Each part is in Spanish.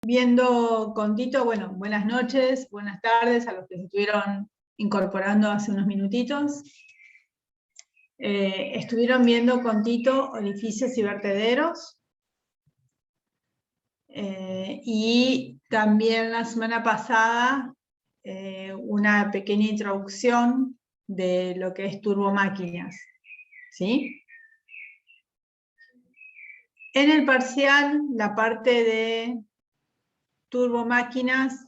viendo con Tito, bueno, buenas noches, buenas tardes a los que se estuvieron incorporando hace unos minutitos. Estuvieron viendo con Tito orificios y vertederos. Y también la semana pasada una pequeña introducción de lo que es turbomáquinas, ¿sí? En el parcial, la parte de turbomáquinas,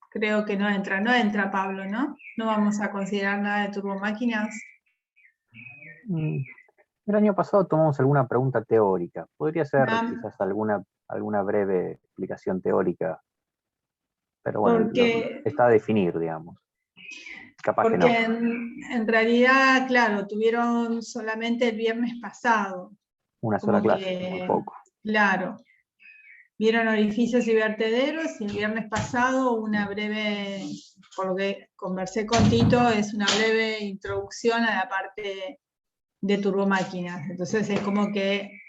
creo que no entra Pablo, ¿no? No vamos a considerar nada de turbomáquinas. El año pasado tomamos alguna pregunta teórica. Podría ser quizás alguna breve explicación teórica, pero bueno, está a definir, digamos. Capaz porque que no. En realidad, claro, tuvieron solamente el viernes pasado. Una sola clase, muy poco. Claro. Vieron orificios y vertederos, y el viernes pasado una breve, por lo que conversé con Tito, es una breve introducción a la parte de turbomáquinas. Entonces es como que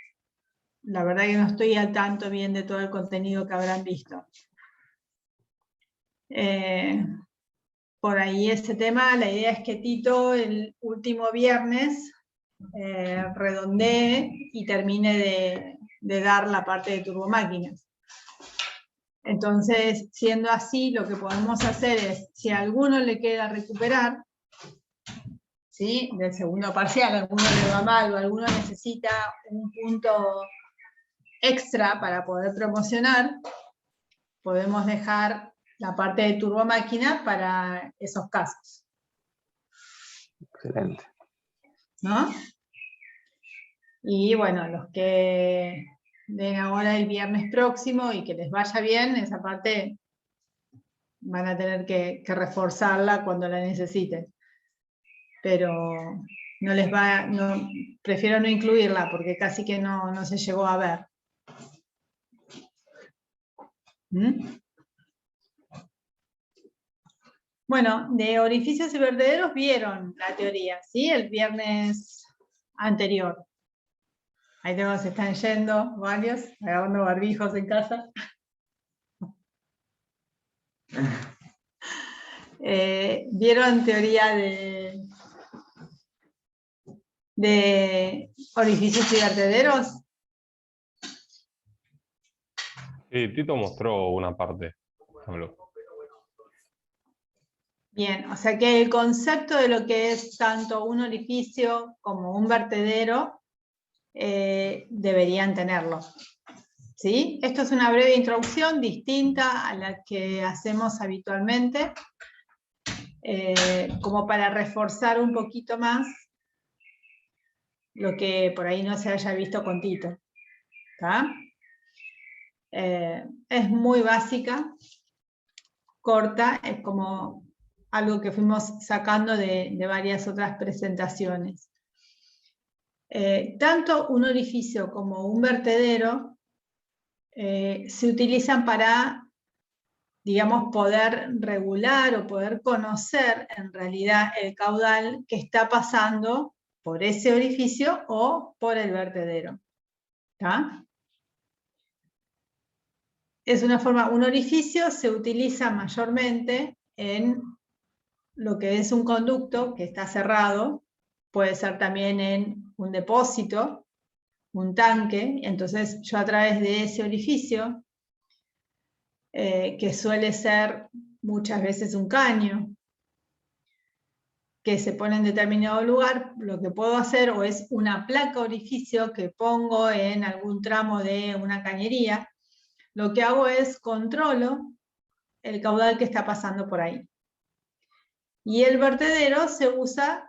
la verdad que no estoy al tanto bien de todo el contenido que habrán visto. Por ahí ese tema, la idea es que Tito el último viernes redondee y termine de dar la parte de turbomáquinas. Entonces, siendo así, lo que podemos hacer es, si a alguno le queda recuperar, ¿sí?, del segundo parcial, a alguno le va mal o alguno necesita un punto extra para poder promocionar, podemos dejar la parte de turbomáquina para esos casos. Excelente. ¿No? Y bueno, los que den ahora el viernes próximo y que les vaya bien, esa parte van a tener que reforzarla cuando la necesiten. Pero no les va, prefiero no incluirla porque casi que no se llegó a ver. Bueno, de orificios y vertederos vieron la teoría, ¿sí? El viernes anterior. Ahí tengo, se están yendo varios, agarrando barbijos en casa. ¿Vieron teoría de orificios y vertederos? Sí, Tito mostró una parte. Bien, o sea que el concepto de lo que es tanto un orificio como un vertedero deberían tenerlo. ¿Sí? Esto es una breve introducción distinta a la que hacemos habitualmente, como para reforzar un poquito más lo que por ahí no se haya visto con Tito. ¿Está? Es muy básica, corta, es como algo que fuimos sacando de varias otras presentaciones. Tanto un orificio como un vertedero se utilizan para, digamos, poder regular o poder conocer en realidad el caudal que está pasando por ese orificio o por el vertedero. ¿Está? Es una forma, un orificio se utiliza mayormente en lo que es un conducto que está cerrado, puede ser también en un depósito, un tanque, entonces yo a través de ese orificio, que suele ser muchas veces un caño, que se pone en determinado lugar, lo que puedo hacer o es una placa orificio que pongo en algún tramo de una cañería, lo que hago es controlo el caudal que está pasando por ahí. Y el vertedero se usa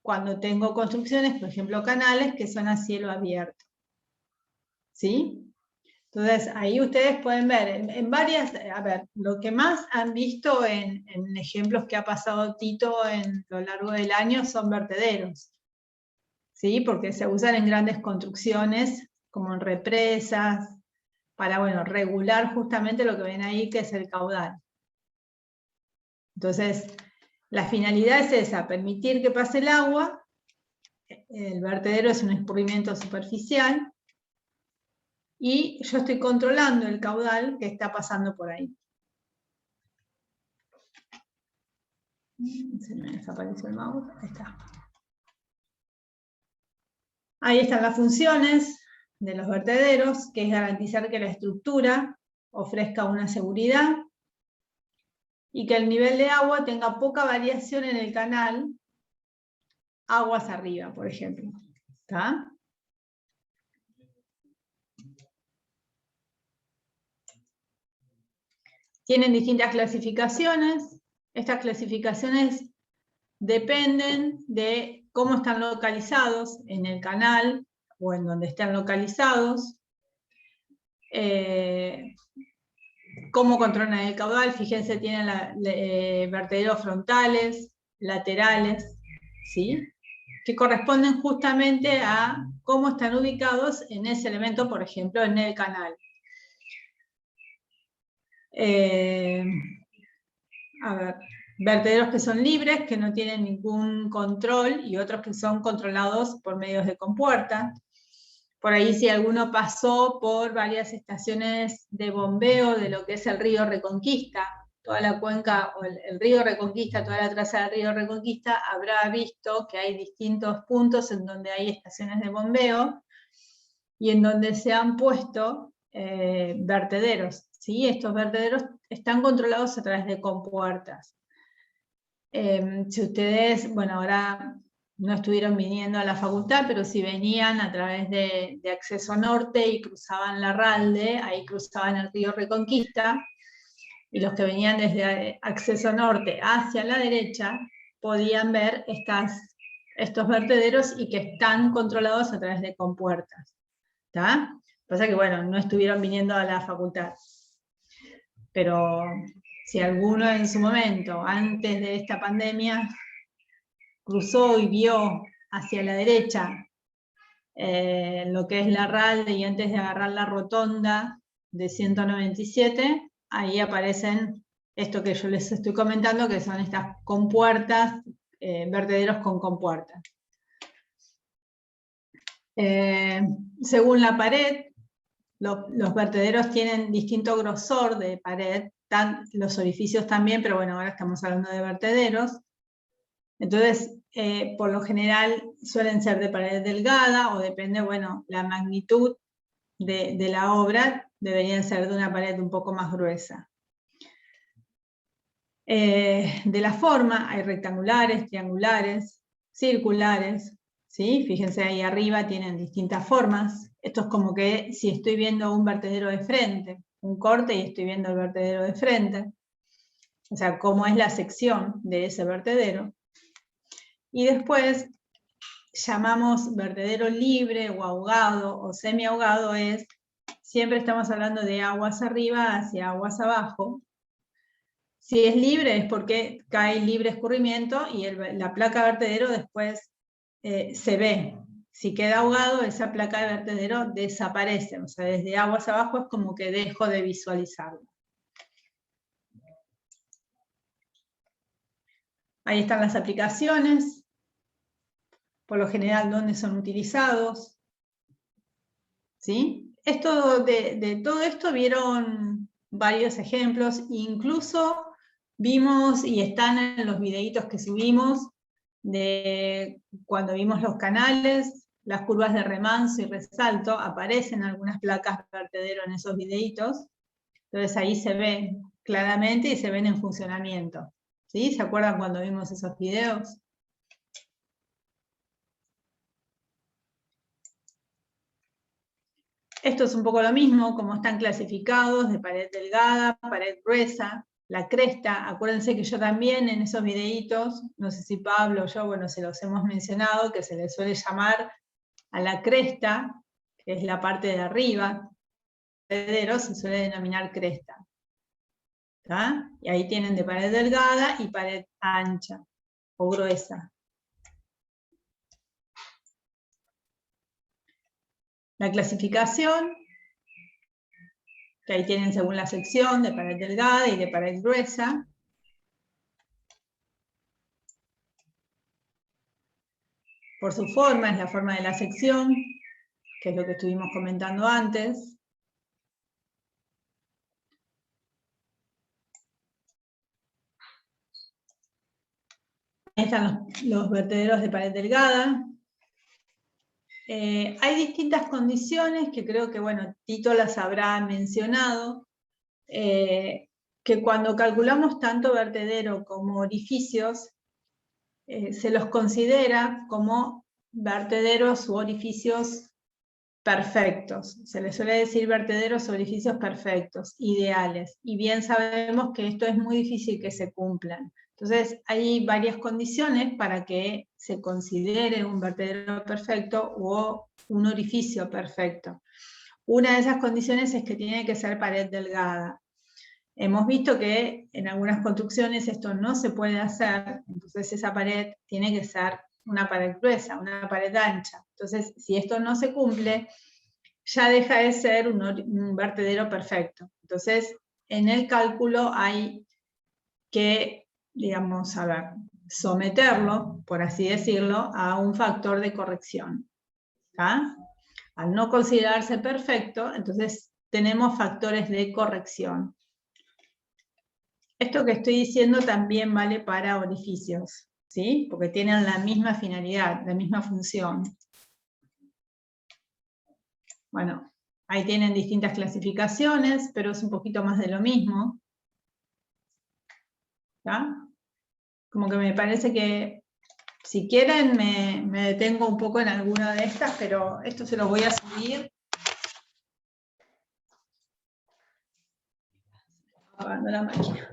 cuando tengo construcciones, por ejemplo canales, que son a cielo abierto. ¿Sí? Entonces, ahí ustedes pueden ver en varias, a ver, lo que más han visto en ejemplos que ha pasado Tito en lo largo del año son vertederos. ¿Sí? Porque se usan en grandes construcciones, como en represas, para, bueno, regular justamente lo que ven ahí, que es el caudal. Entonces, la finalidad es esa, permitir que pase el agua. El vertedero es un escurrimiento superficial y yo estoy controlando el caudal que está pasando por ahí. Se me desapareció el mouse, ahí está. Ahí están las funciones de los vertederos, que es garantizar que la estructura ofrezca una seguridad y que el nivel de agua tenga poca variación en el canal, aguas arriba, por ejemplo. ¿Está? Tienen distintas clasificaciones. Estas clasificaciones dependen de cómo están localizados en el canal o en donde están localizados. Cómo controlan el caudal. Fíjense, tienen vertederos frontales, laterales, ¿sí? Que corresponden justamente a cómo están ubicados en ese elemento, por ejemplo, en el canal. A ver, vertederos que son libres, que no tienen ningún control, y otros que son controlados por medios de compuerta. Por ahí, si alguno pasó por varias estaciones de bombeo de lo que es el río Reconquista, toda la cuenca, o el río Reconquista, toda la traza del río Reconquista, habrá visto que hay distintos puntos en donde hay estaciones de bombeo y en donde se han puesto vertederos. ¿Sí? Estos vertederos están controlados a través de compuertas. Si ustedes, bueno, ahora no estuvieron viniendo a la facultad, pero si venían a través de Acceso Norte y cruzaban Larralde, ahí cruzaban el río Reconquista, y los que venían desde Acceso Norte hacia la derecha podían ver estos vertederos y que están controlados a través de compuertas. ¿Está? Pasa que, bueno, no estuvieron viniendo a la facultad. Pero si alguno en su momento, antes de esta pandemia, cruzó y vio hacia la derecha lo que es Larralde y antes de agarrar la rotonda de 197, ahí aparecen esto que yo les estoy comentando, que son estas compuertas, vertederos con compuertas. Según la pared, los vertederos tienen distinto grosor de pared, los orificios también, pero bueno, ahora estamos hablando de vertederos. Entonces, por lo general suelen ser de pared delgada o depende, bueno, la magnitud de la obra, deberían ser de una pared un poco más gruesa. De la forma, hay rectangulares, triangulares, circulares, ¿sí? Fíjense ahí arriba, tienen distintas formas. Esto es como que si estoy viendo un vertedero de frente, un corte y estoy viendo el vertedero de frente, o sea, cómo es la sección de ese vertedero. Y después llamamos vertedero libre o ahogado o semi-ahogado, siempre estamos hablando de aguas arriba hacia aguas abajo. Si es libre es porque cae libre escurrimiento y la placa de vertedero después se ve. Si queda ahogado, esa placa de vertedero desaparece. O sea, desde aguas abajo es como que dejo de visualizarlo. Ahí están las aplicaciones. Por lo general, ¿dónde son utilizados? ¿Sí? De todo esto vieron varios ejemplos, incluso vimos, y están en los videitos que subimos, de cuando vimos los canales, las curvas de remanso y resalto, aparecen algunas placas de vertedero en esos videitos, entonces ahí se ven claramente y se ven en funcionamiento. ¿Sí? ¿Se acuerdan cuando vimos esos videos? Esto es un poco lo mismo, como están clasificados, de pared delgada, pared gruesa, la cresta. Acuérdense que yo también en esos videitos, no sé si Pablo o yo, bueno, se los hemos mencionado, que se les suele llamar a la cresta, que es la parte de arriba, se suele denominar cresta. ¿Está? Y ahí tienen de pared delgada y pared ancha o gruesa. La clasificación, que ahí tienen según la sección, de pared delgada y de pared gruesa. Por su forma, es la forma de la sección, que es lo que estuvimos comentando antes. están los vertederos de pared delgada. Hay distintas condiciones que creo que, bueno, Tito las habrá mencionado, que cuando calculamos tanto vertedero como orificios, se los considera como vertederos u orificios perfectos. Se les suele decir vertederos o orificios perfectos, ideales. Y bien sabemos que esto es muy difícil que se cumplan. Entonces, hay varias condiciones para que se considere un vertedero perfecto o un orificio perfecto. Una de esas condiciones es que tiene que ser pared delgada. Hemos visto que en algunas construcciones esto no se puede hacer, entonces esa pared tiene que ser una pared gruesa, una pared ancha. Entonces, si esto no se cumple, ya deja de ser un vertedero perfecto. Entonces, en el cálculo hay que, digamos, a ver, someterlo, por así decirlo, a un factor de corrección. ¿Tá? Al no considerarse perfecto, entonces tenemos factores de corrección. Esto que estoy diciendo también vale para orificios, ¿sí? Porque tienen la misma finalidad, la misma función. Bueno, ahí tienen distintas clasificaciones, pero es un poquito más de lo mismo. ¿Tá? Como que me parece que, si quieren, me detengo un poco en alguna de estas, pero esto se los voy a subir. Apagando la máquina.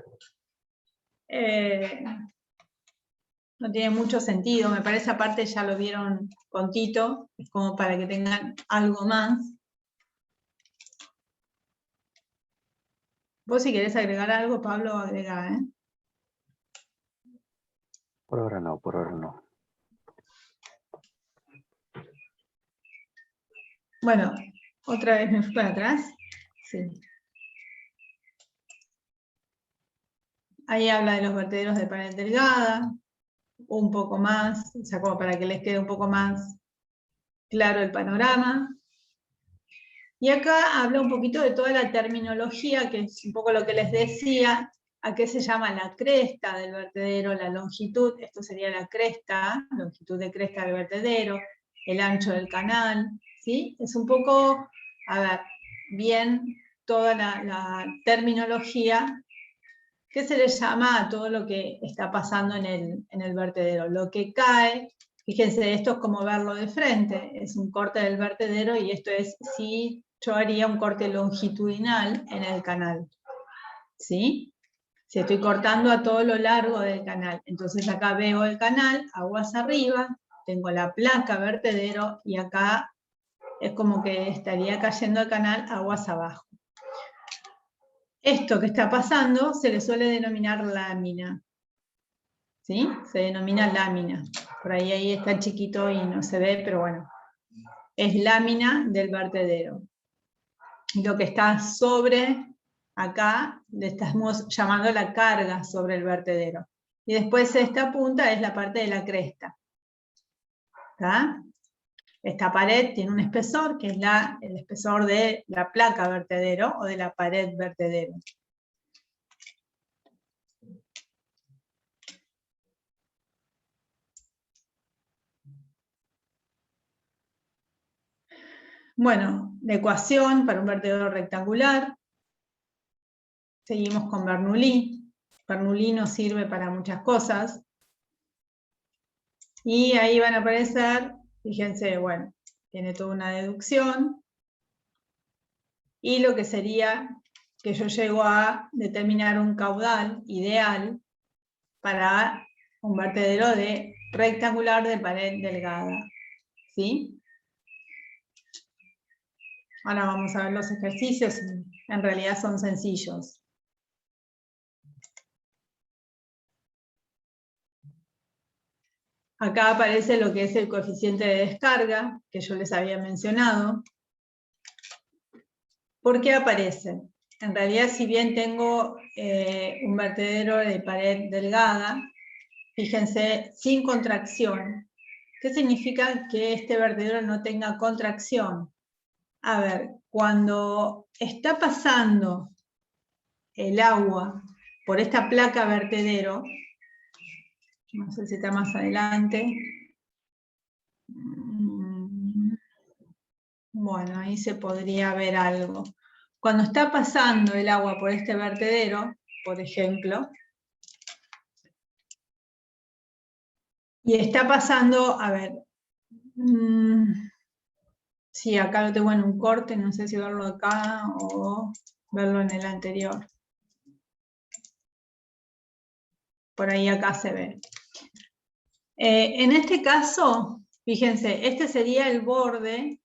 No tiene mucho sentido, me parece, aparte ya lo vieron con Tito, es como para que tengan algo más. Vos si querés agregar algo, Pablo, agregá, ¿eh? Por ahora no, por ahora no. Bueno, otra vez me fui para atrás. Sí. Ahí habla de los vertederos de pared delgada, un poco más, o sea, como para que les quede un poco más claro el panorama. Y acá habla un poquito de toda la terminología, que es un poco lo que les decía, a qué se llama la cresta del vertedero, la longitud, esto sería la cresta, longitud de cresta del vertedero, el ancho del canal, ¿sí? Es un poco, a ver, bien toda la terminología que se le llama a todo lo que está pasando en el vertedero. Lo que cae, fíjense, esto es como verlo de frente, es un corte del vertedero y esto es si yo haría un corte longitudinal en el canal, ¿sí? Si estoy cortando a todo lo largo del canal. Entonces acá veo el canal, aguas arriba, tengo la placa vertedero y acá es como que estaría cayendo el canal aguas abajo. Esto que está pasando se le suele denominar lámina, ¿sí? Se denomina lámina. Por ahí está chiquito y no se ve, pero bueno, es lámina del vertedero. Lo que está sobre, acá, le estamos llamando la carga sobre el vertedero. Y después esta punta es la parte de la cresta. ¿Está? Esta pared tiene un espesor, que es el espesor de la placa vertedero o de la pared vertedero. Bueno, la ecuación para un vertedero rectangular. Seguimos con Bernoulli. Bernoulli nos sirve para muchas cosas. Y ahí van a aparecer, fíjense, bueno, tiene toda una deducción. Y lo que sería que yo llego a determinar un caudal ideal para un vertedero rectangular de pared delgada. ¿Sí? Ahora vamos a ver los ejercicios, en realidad son sencillos. Acá aparece lo que es el coeficiente de descarga, que yo les había mencionado. ¿Por qué aparece? En realidad, si bien tengo un vertedero de pared delgada, fíjense, sin contracción. ¿Qué significa que este vertedero no tenga contracción? A ver, cuando está pasando el agua por esta placa vertedero, No sé si está más adelante. Bueno, ahí se podría ver algo. Cuando está pasando el agua por este vertedero, por ejemplo, y está pasando, a ver, sí, acá lo tengo en un corte, no sé si verlo acá o verlo en el anterior. Por ahí acá se ve. En este caso, fíjense, este sería el borde,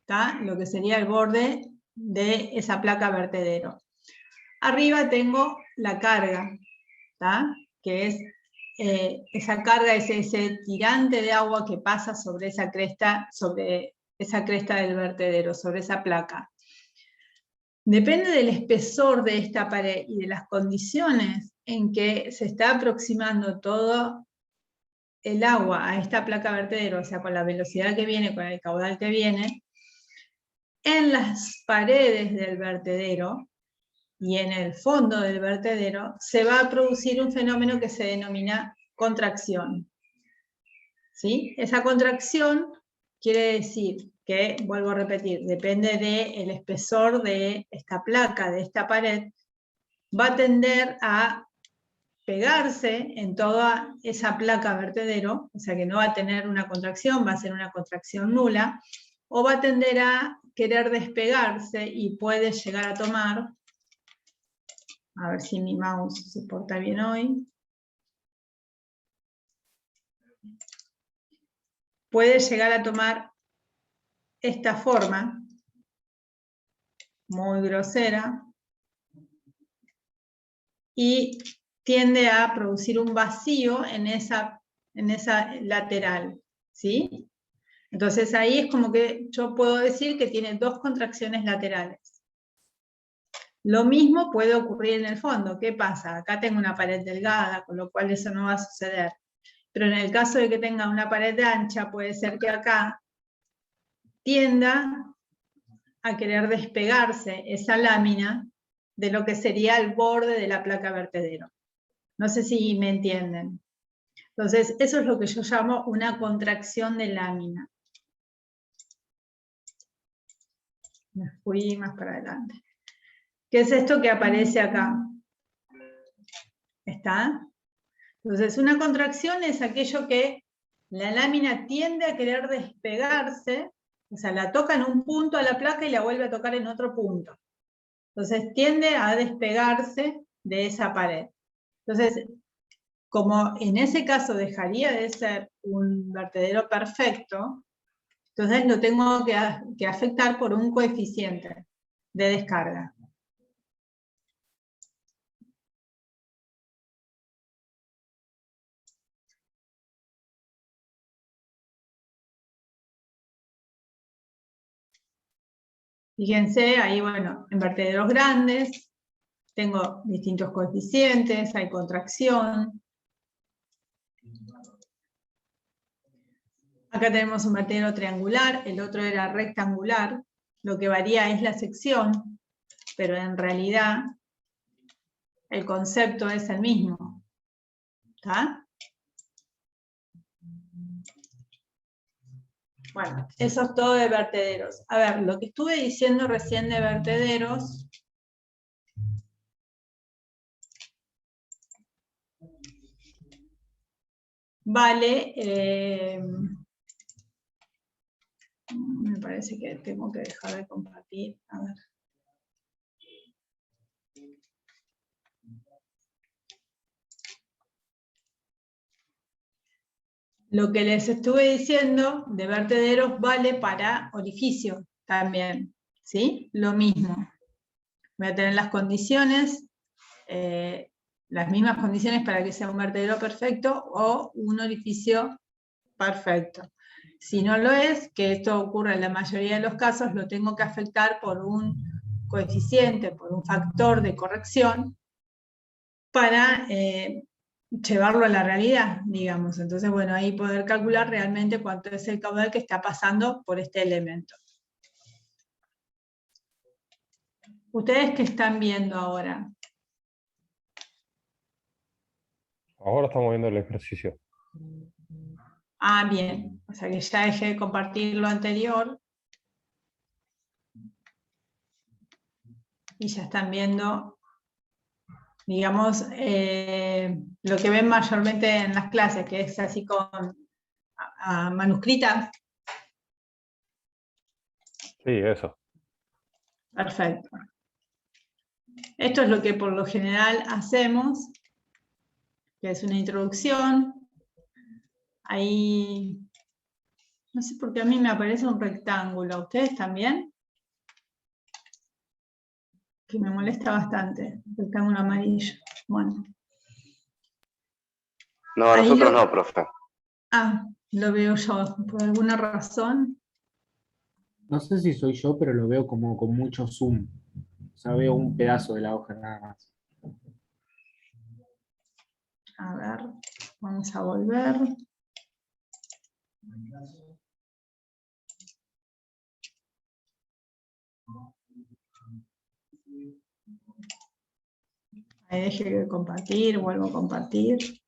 ¿tá? Lo que sería el borde de esa placa vertedero. Arriba tengo la carga, ¿tá? Que es esa carga, es ese tirante de agua que pasa sobre esa cresta del vertedero, sobre esa placa. Depende del espesor de esta pared y de las condiciones en que se está aproximando todo el agua a esta placa vertedero, o sea, con la velocidad que viene, con el caudal que viene, en las paredes del vertedero y en el fondo del vertedero se va a producir un fenómeno que se denomina contracción. ¿Sí? Esa contracción quiere decir que, vuelvo a repetir, depende del espesor de esta placa, de esta pared, va a tender a pegarse en toda esa placa vertedero, o sea que no va a tener una contracción, va a ser una contracción nula, o va a tender a querer despegarse y puede llegar a tomar, a ver si mi mouse se porta bien hoy, puede llegar a tomar esta forma, muy grosera, y tiende a producir un vacío en esa lateral, ¿sí? Entonces ahí es como que yo puedo decir que tiene dos contracciones laterales. Lo mismo puede ocurrir en el fondo. ¿Qué pasa? Acá tengo una pared delgada, con lo cual eso no va a suceder. Pero en el caso de que tenga una pared ancha, puede ser que acá tienda a querer despegarse esa lámina de lo que sería el borde de la placa vertedero. No sé si me entienden. Entonces, eso es lo que yo llamo una contracción de lámina. Me fui más para adelante. ¿Qué es esto que aparece acá? ¿Está? Entonces, una contracción es aquello que la lámina tiende a querer despegarse, o sea, la toca en un punto a la placa y la vuelve a tocar en otro punto. Entonces, tiende a despegarse de esa pared. Entonces, como en ese caso dejaría de ser un vertedero perfecto, entonces lo tengo que afectar por un coeficiente de descarga. Fíjense, ahí, bueno, en vertederos grandes tengo distintos coeficientes, hay contracción. Acá tenemos un vertedero triangular, el otro era rectangular. Lo que varía es la sección, pero en realidad el concepto es el mismo. ¿Está? Bueno, eso es todo de vertederos. A ver, lo que estuve diciendo recién de vertederos, vale, me parece que tengo que dejar de compartir. A ver. Lo que les estuve diciendo de vertederos vale para orificio también, ¿sí? Lo mismo. Voy a tener las condiciones, las mismas condiciones para que sea un vertedero perfecto o un orificio perfecto. Si no lo es, que esto ocurre en la mayoría de los casos, lo tengo que afectar por un coeficiente, por un factor de corrección para llevarlo a la realidad, digamos. Entonces, bueno, ahí poder calcular realmente cuánto es el caudal que está pasando por este elemento. ¿Ustedes qué están viendo ahora? Ahora estamos viendo el ejercicio. Ah, bien. O sea que ya dejé de compartir lo anterior. Y ya están viendo, digamos, lo que ven mayormente en las clases, que es así con manuscritas. Sí, eso. Perfecto. Esto es lo que por lo general hacemos, que es una introducción. Ahí, no sé por qué a mí me aparece un rectángulo. ¿A ustedes también? Que me molesta bastante, el rectángulo amarillo. Bueno. No, nosotros no, profe. Ah, lo veo yo, por alguna razón. No sé si soy yo, pero lo veo como con mucho zoom. O sea, veo un pedazo de la hoja nada más. A ver, vamos a volver. Ahí deje de compartir, vuelvo a compartir.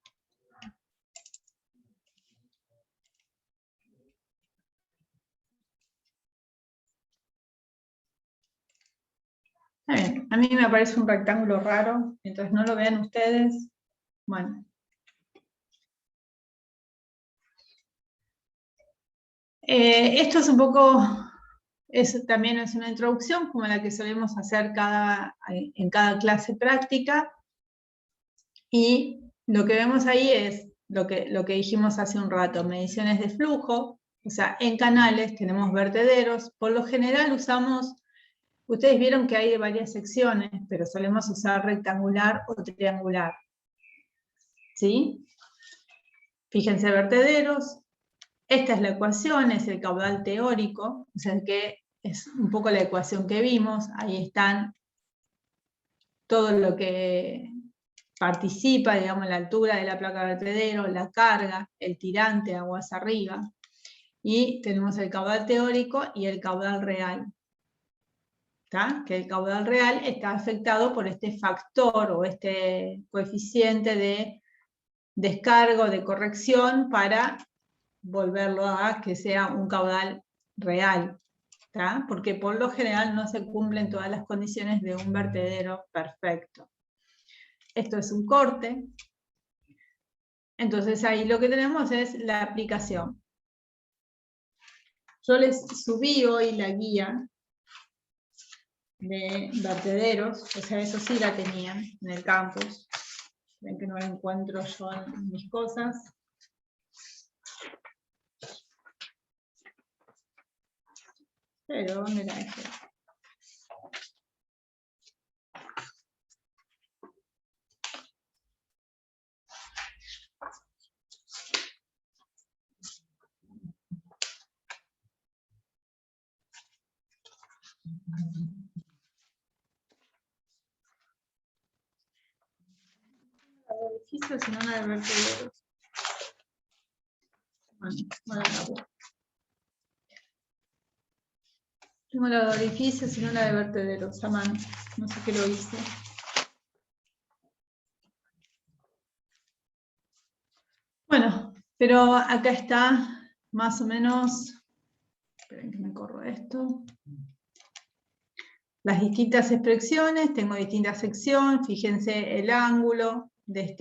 Está bien, a mí me aparece un rectángulo raro, mientras no lo vean ustedes. Bueno. Esto es un poco, también es una introducción, como la que solemos hacer en cada clase práctica. Y lo que vemos ahí es lo que dijimos hace un rato, mediciones de flujo. O sea, en canales tenemos vertederos. Por lo general usamos, ustedes vieron que hay de varias secciones, pero solemos usar rectangular o triangular. ¿Sí? Fíjense, vertederos. Esta es la ecuación, es el caudal teórico, o sea que es un poco la ecuación que vimos. Ahí están todo lo que participa, digamos, la altura de la placa de vertedero, la carga, el tirante aguas arriba. Y tenemos el caudal teórico y el caudal real. ¿Está? Que el caudal real está afectado por este factor o este coeficiente de descargo, de corrección, para volverlo a que sea un caudal real, ¿tá? Porque por lo general no se cumplen todas las condiciones de un vertedero perfecto. Esto es un corte. Entonces ahí lo que tenemos es la aplicación. Yo les subí hoy la guía de vertederos, o sea, eso sí la tenían en el campus. Ven que no la encuentro yo en mis cosas. Pero, ¿dónde la dejé? Edificio, sino una de vertederos. Bueno, la busco. Tengo la de orificios, sino la de vertederos a mano. No sé qué lo hice. Bueno, pero acá está más o menos. Esperen que me corro esto. Las distintas expresiones, tengo distintas secciones. Fíjense el ángulo de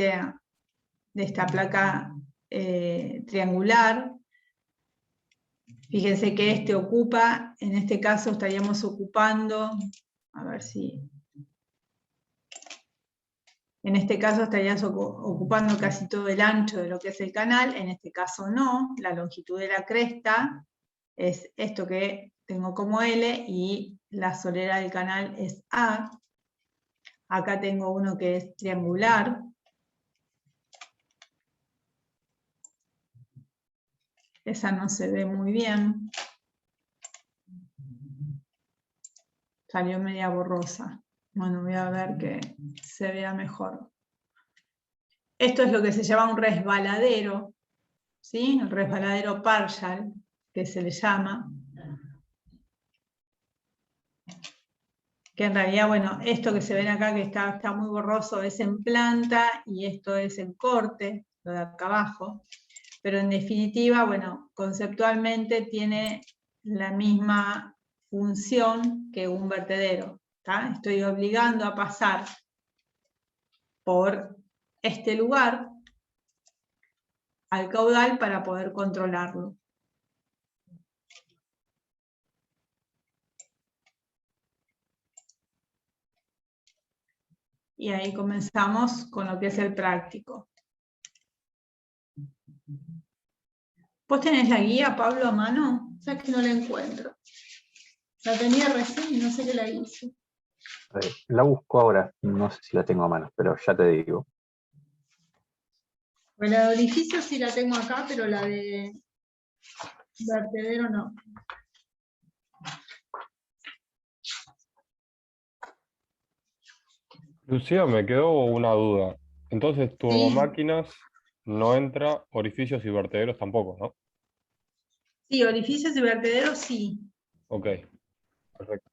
esta placa triangular. Fíjense que este ocupa, en este caso estaríamos ocupando, a ver si, en este caso estarías ocupando casi todo el ancho de lo que es el canal, en este caso no, la longitud de la cresta es esto que tengo como L y la solera del canal es A. Acá tengo uno que es triangular. Esa no se ve muy bien. Salió media borrosa. Bueno, voy a ver que se vea mejor. Esto es lo que se llama un resbaladero, ¿sí? El resbaladero partial, que se le llama. que en realidad, bueno, esto que se ven acá que está muy borroso es en planta y esto es en corte, lo de acá abajo, pero en definitiva, bueno, conceptualmente tiene la misma función que un vertedero, ¿tá? Estoy obligando a pasar por este lugar al caudal para poder controlarlo. Y ahí comenzamos con lo que es el práctico. ¿Vos tenés la guía, Pablo, a mano? ¿Sabes que no la encuentro? La tenía recién y no sé qué la hice. La busco ahora, no sé si la tengo a mano, pero ya te digo. Pues la de orificio sí la tengo acá, pero la de vertedero no. Lucía, me quedó una duda. Entonces, Sí, turbomáquinas no entra, orificios y vertederos tampoco, ¿no? sí, orificios y vertederos sí. Ok, perfecto.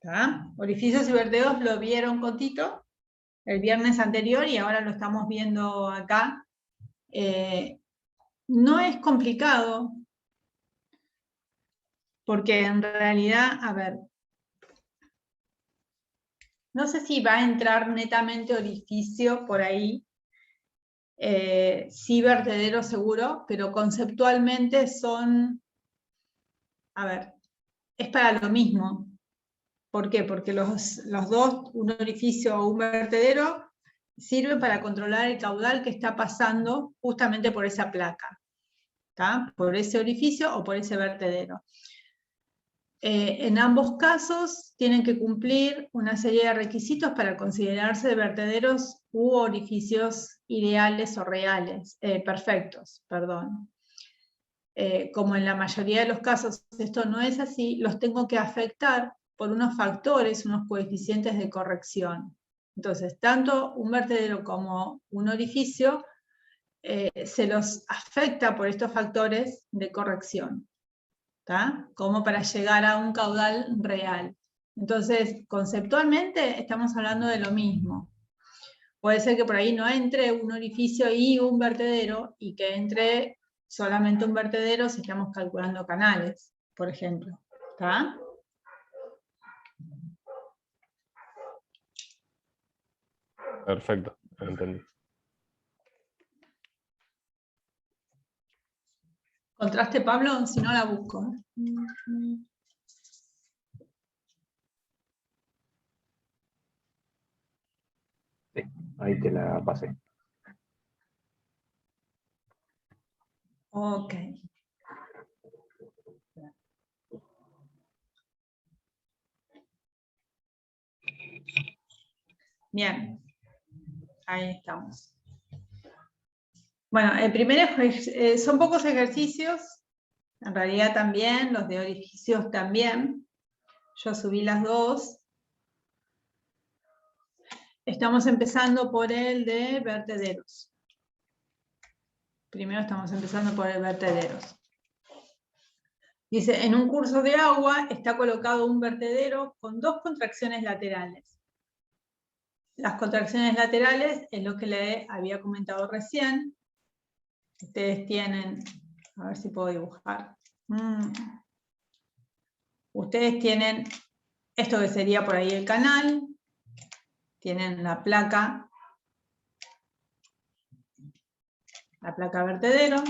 ¿Tá? Orificios y vertederos lo vieron con Tito el viernes anterior y ahora lo estamos viendo acá. No es complicado, porque en realidad, a ver, no sé si va a entrar netamente orificio por ahí, sí vertedero seguro, pero conceptualmente son, a ver, es para lo mismo. ¿Por qué? Porque los dos, un orificio o un vertedero, sirven para controlar el caudal que está pasando justamente por esa placa, ¿tá? Por ese orificio o por ese vertedero. En ambos casos tienen que cumplir una serie de requisitos para considerarse vertederos u orificios ideales o reales, perfectos, perdón. Como en la mayoría de los casos esto no es así, los tengo que afectar por unos factores, unos coeficientes de corrección. Entonces, tanto un vertedero como un orificio se los afecta por estos factores de corrección, ¿tá? Como para llegar a un caudal real. Entonces, conceptualmente estamos hablando de lo mismo. Puede ser que por ahí no entre un orificio y un vertedero y que entre solamente un vertedero si estamos calculando canales, por ejemplo. ¿Está? Perfecto, entendí. ¿Contraste, Pablo? Si no, la busco. Sí, ahí te la pasé. Ok. Bien. Ahí estamos. Bueno, el primer son pocos ejercicios, en realidad también, los de orificios también. Yo subí las dos. Estamos empezando por el de vertederos. Primero estamos empezando por el vertederos. Dice, en un curso de agua está colocado un vertedero con dos contracciones laterales. Las contracciones laterales es lo que le había comentado recién. Ustedes tienen, a ver si puedo dibujar. Ustedes tienen esto que sería por ahí el canal. Tienen la placa vertedero.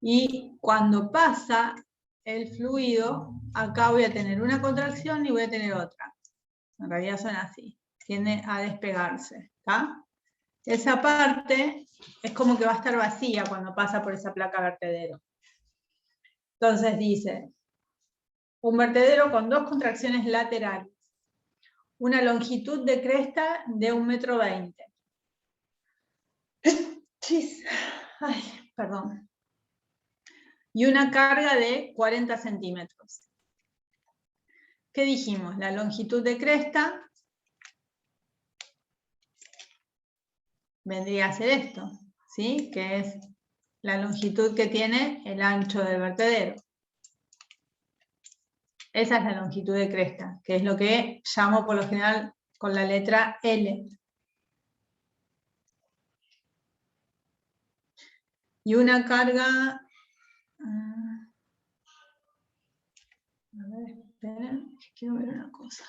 Y cuando pasa el fluido, acá voy a tener una contracción y voy a tener otra. En realidad son así. Tiende a despegarse. ¿Está? Esa parte es como que va a estar vacía cuando pasa por esa placa vertedero. Entonces dice, un vertedero con dos contracciones laterales, una longitud de cresta de 1,20 m. Ay, perdón. Y una carga de 40 centímetros. ¿Qué dijimos? La longitud de cresta vendría a ser esto, ¿sí? Que es la longitud que tiene el ancho del vertedero. Esa es la longitud de cresta, que es lo que llamo por lo general con la letra L. Y una carga... A ver, esperen, quiero ver una cosa.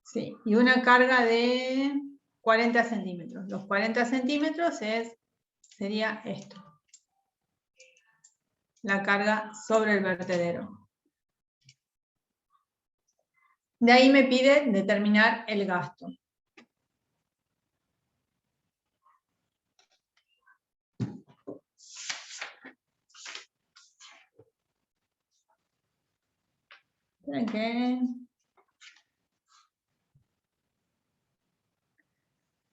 Sí, y una carga de 40 centímetros. Los 40 centímetros sería esto. La carga sobre el vertedero. De ahí me pide determinar el gasto. Esperen que...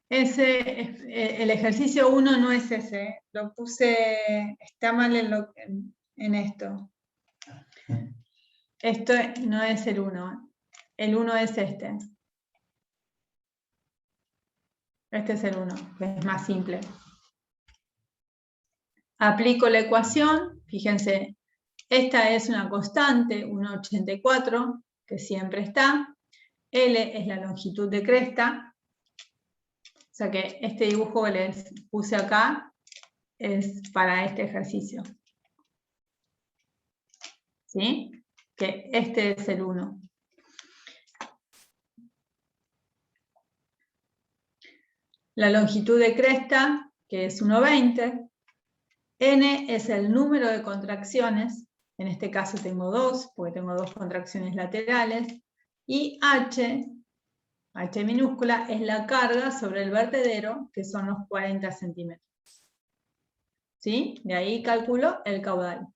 el ejercicio 1 no es ese, lo puse, está mal en esto. Esto no es el 1 es este. Este es el 1, que es más simple. Aplico la ecuación, fíjense, esta es una constante, 1,84, que siempre está. L es la longitud de cresta. O sea que este dibujo que les puse acá es para este ejercicio. ¿Sí? Que este es el 1. La longitud de cresta, que es 1,20. N es el número de contracciones. En este caso tengo 2, porque tengo 2 contracciones laterales. Y H minúscula, es la carga sobre el vertedero, que son los 40 centímetros. ¿Sí? De ahí calculo el caudal.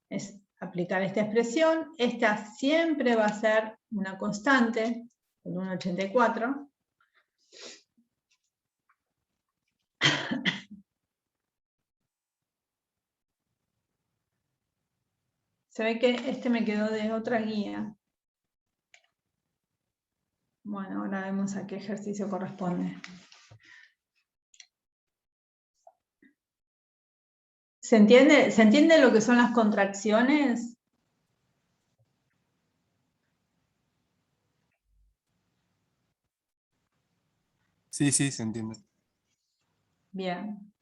Es aplicar esta expresión. Esta siempre va a ser una constante, el 1,84. Se ve que este me quedó de otra guía. Bueno, ahora vemos a qué ejercicio corresponde. ¿Se entiende? ¿Se entiende lo que son las contracciones? Sí, sí, se entiende. Bien.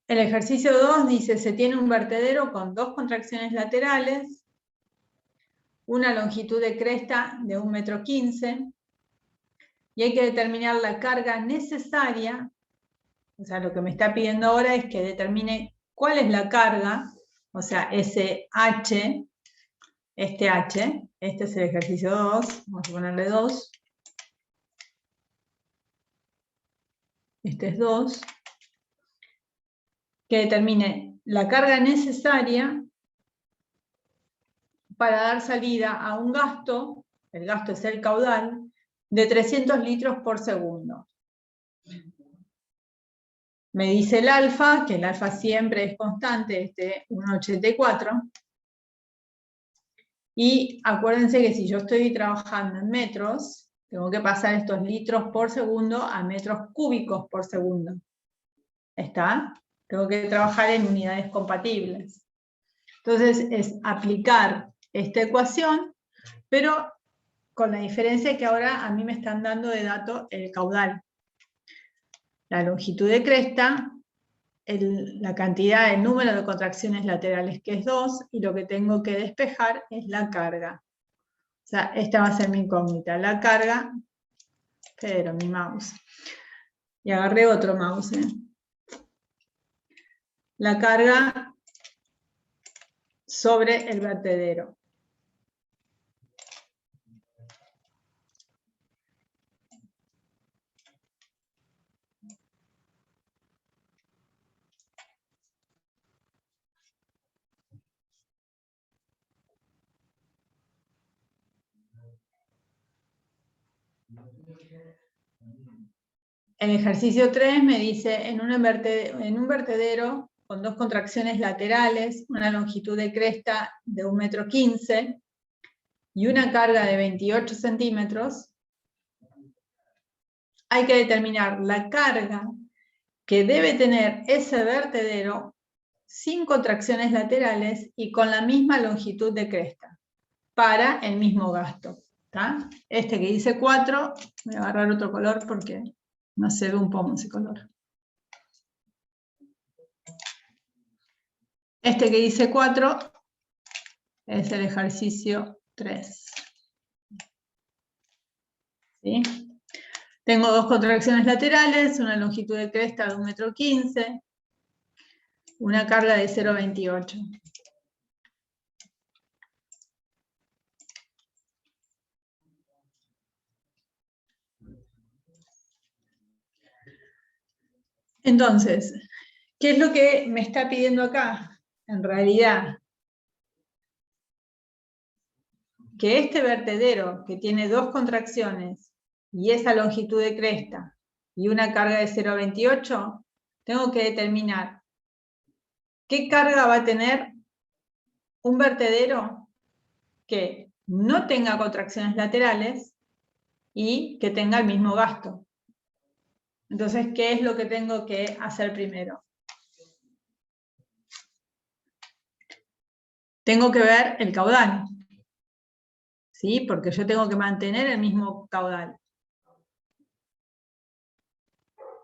El ejercicio 2 dice, se tiene un vertedero con 2 contracciones laterales, una longitud de cresta de 1,15 m, y hay que determinar la carga necesaria. O sea, lo que me está pidiendo ahora es que determine cuál es la carga, o sea, ese H, este es el ejercicio 2, vamos a ponerle 2. Este es 2. Que determine la carga necesaria para dar salida a un gasto, el gasto es el caudal, de 300 litros por segundo. Me dice el alfa, que el alfa siempre es constante, este 1,84. Y acuérdense que si yo estoy trabajando en metros, tengo que pasar estos litros por segundo a metros cúbicos por segundo. ¿Está? Tengo que trabajar en unidades compatibles. Entonces es aplicar esta ecuación, pero con la diferencia que ahora a mí me están dando de dato el caudal. La longitud de cresta, la cantidad, el número de contracciones laterales que es 2, y lo que tengo que despejar es la carga. O sea, esta va a ser mi incógnita. La carga, pero mi mouse. Y agarré otro mouse. La carga sobre el vertedero. El ejercicio 3 me dice, en un vertedero con 2 contracciones laterales, una longitud de cresta de 1,15 m y una carga de 28 centímetros, hay que determinar la carga que debe tener ese vertedero sin contracciones laterales y con la misma longitud de cresta para el mismo gasto. ¿Está? Este que dice 4, voy a agarrar otro color porque no se ve un poco ese color. Este que dice 4 es el ejercicio 3. ¿Sí? Tengo dos contracciones laterales, una longitud de cresta de 1,15 m, una carga de 0,28. Entonces, ¿qué es lo que me está pidiendo acá? En realidad, que este vertedero que tiene dos contracciones y esa longitud de cresta y una carga de 0,28, tengo que determinar qué carga va a tener un vertedero que no tenga contracciones laterales y que tenga el mismo gasto. Entonces, ¿qué es lo que tengo que hacer primero? Tengo que ver el caudal, ¿sí? Porque yo tengo que mantener el mismo caudal,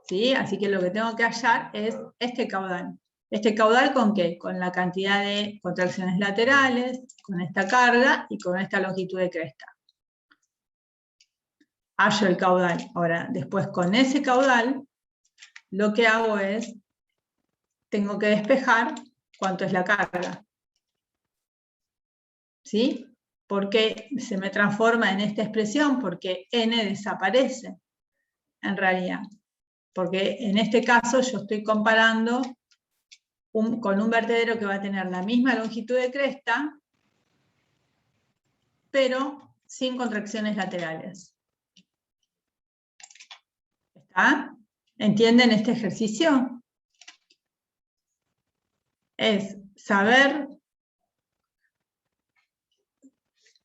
¿sí? Así que lo que tengo que hallar es este caudal. ¿Este caudal con qué? Con la cantidad de contracciones laterales, con esta carga y con esta longitud de cresta. Hallo el caudal. Ahora, después con ese caudal, lo que hago es, tengo que despejar cuánto es la carga. ¿Sí? ¿Por qué se me transforma en esta expresión? Porque n desaparece, en realidad. Porque en este caso yo estoy comparando con un vertedero que va a tener la misma longitud de cresta, pero sin contracciones laterales. ¿Está? ¿Entienden este ejercicio? Es saber,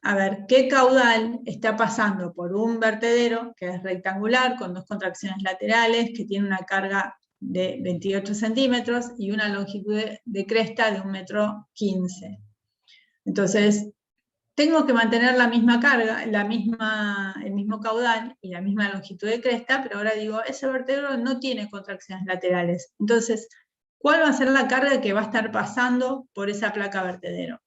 a ver, qué caudal está pasando por un vertedero que es rectangular, con dos contracciones laterales, que tiene una carga de 28 centímetros y una longitud de cresta de 1,15 m. Entonces, tengo que mantener la misma carga, el mismo caudal y la misma longitud de cresta, pero ahora digo, ese vertedero no tiene contracciones laterales. Entonces, ¿cuál va a ser la carga que va a estar pasando por esa placa vertedero?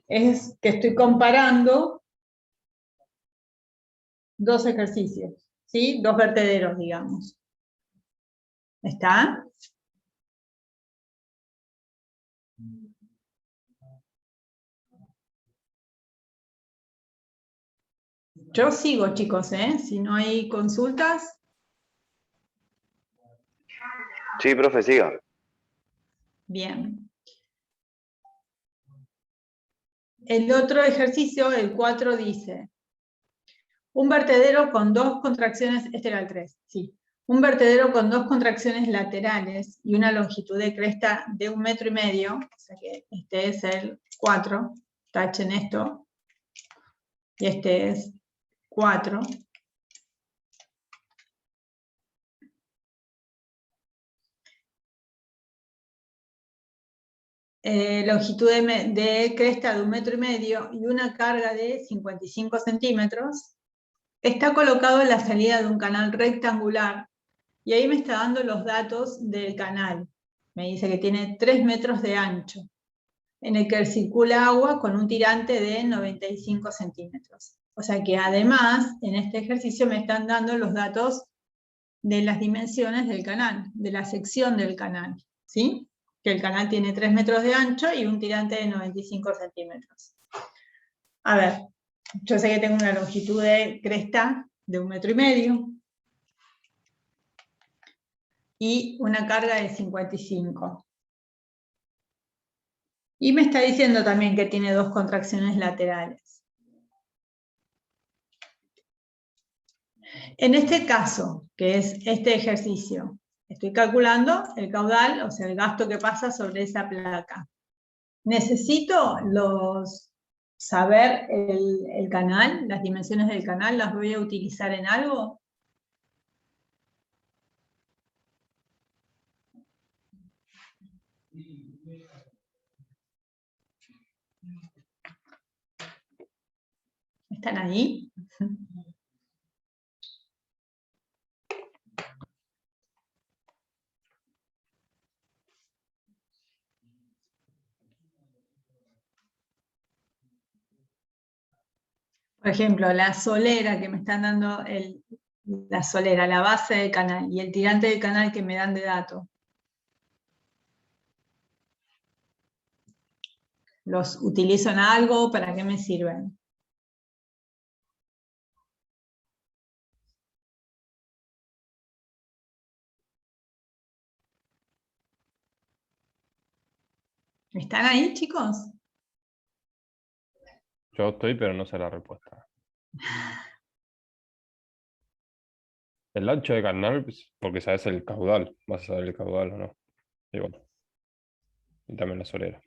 Es que estoy comparando dos ejercicios, ¿sí? Dos vertederos, digamos. ¿Está? Yo sigo, chicos, ¿eh? Si no hay consultas. Sí, profe, siga. Bien. El otro ejercicio, el 4, dice, un vertedero con dos contracciones, este era el 3, sí. Un vertedero con dos contracciones laterales y una longitud de cresta de 1,5 m, o sea que este es el 4, tachen esto, y este es 4. Longitud de cresta de 1,5 m y una carga de 55 centímetros, está colocado en la salida de un canal rectangular, y ahí me está dando los datos del canal. Me dice que tiene 3 metros de ancho, en el que circula agua con un tirante de 95 centímetros. O sea que además, en este ejercicio me están dando los datos de las dimensiones del canal, de la sección del canal, ¿sí? Que el canal tiene 3 metros de ancho y un tirante de 95 centímetros. A ver, yo sé que tengo una longitud de cresta de 1,5 m y una carga de 55. Y me está diciendo también que tiene dos contracciones laterales. En este caso, que es este ejercicio, estoy calculando el caudal, o sea, el gasto que pasa sobre esa placa. Necesito los saber el canal, las dimensiones del canal, las voy a utilizar en algo? ¿Están ahí? Por ejemplo, la solera que me están dando, la solera, la base del canal y el tirante del canal que me dan de datos. ¿Los utilizo en algo? ¿Para qué me sirven? ¿Están ahí, chicos? Yo estoy, pero no sé la respuesta. El ancho de canal, pues, porque sabes el caudal. Vas a saber el caudal o no. Y bueno. Y también la solera.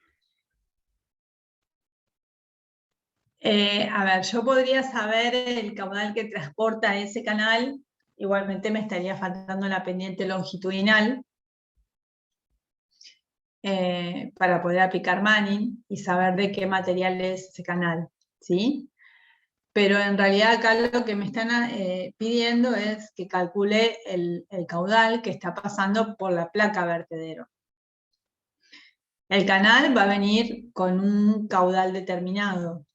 A ver, yo podría saber el caudal que transporta ese canal, igualmente me estaría faltando la pendiente longitudinal para poder aplicar Manning y saber de qué material es ese canal, ¿sí? Pero en realidad acá lo que me están pidiendo es que calcule el caudal que está pasando por la placa vertedero. El canal va a venir con un caudal determinado,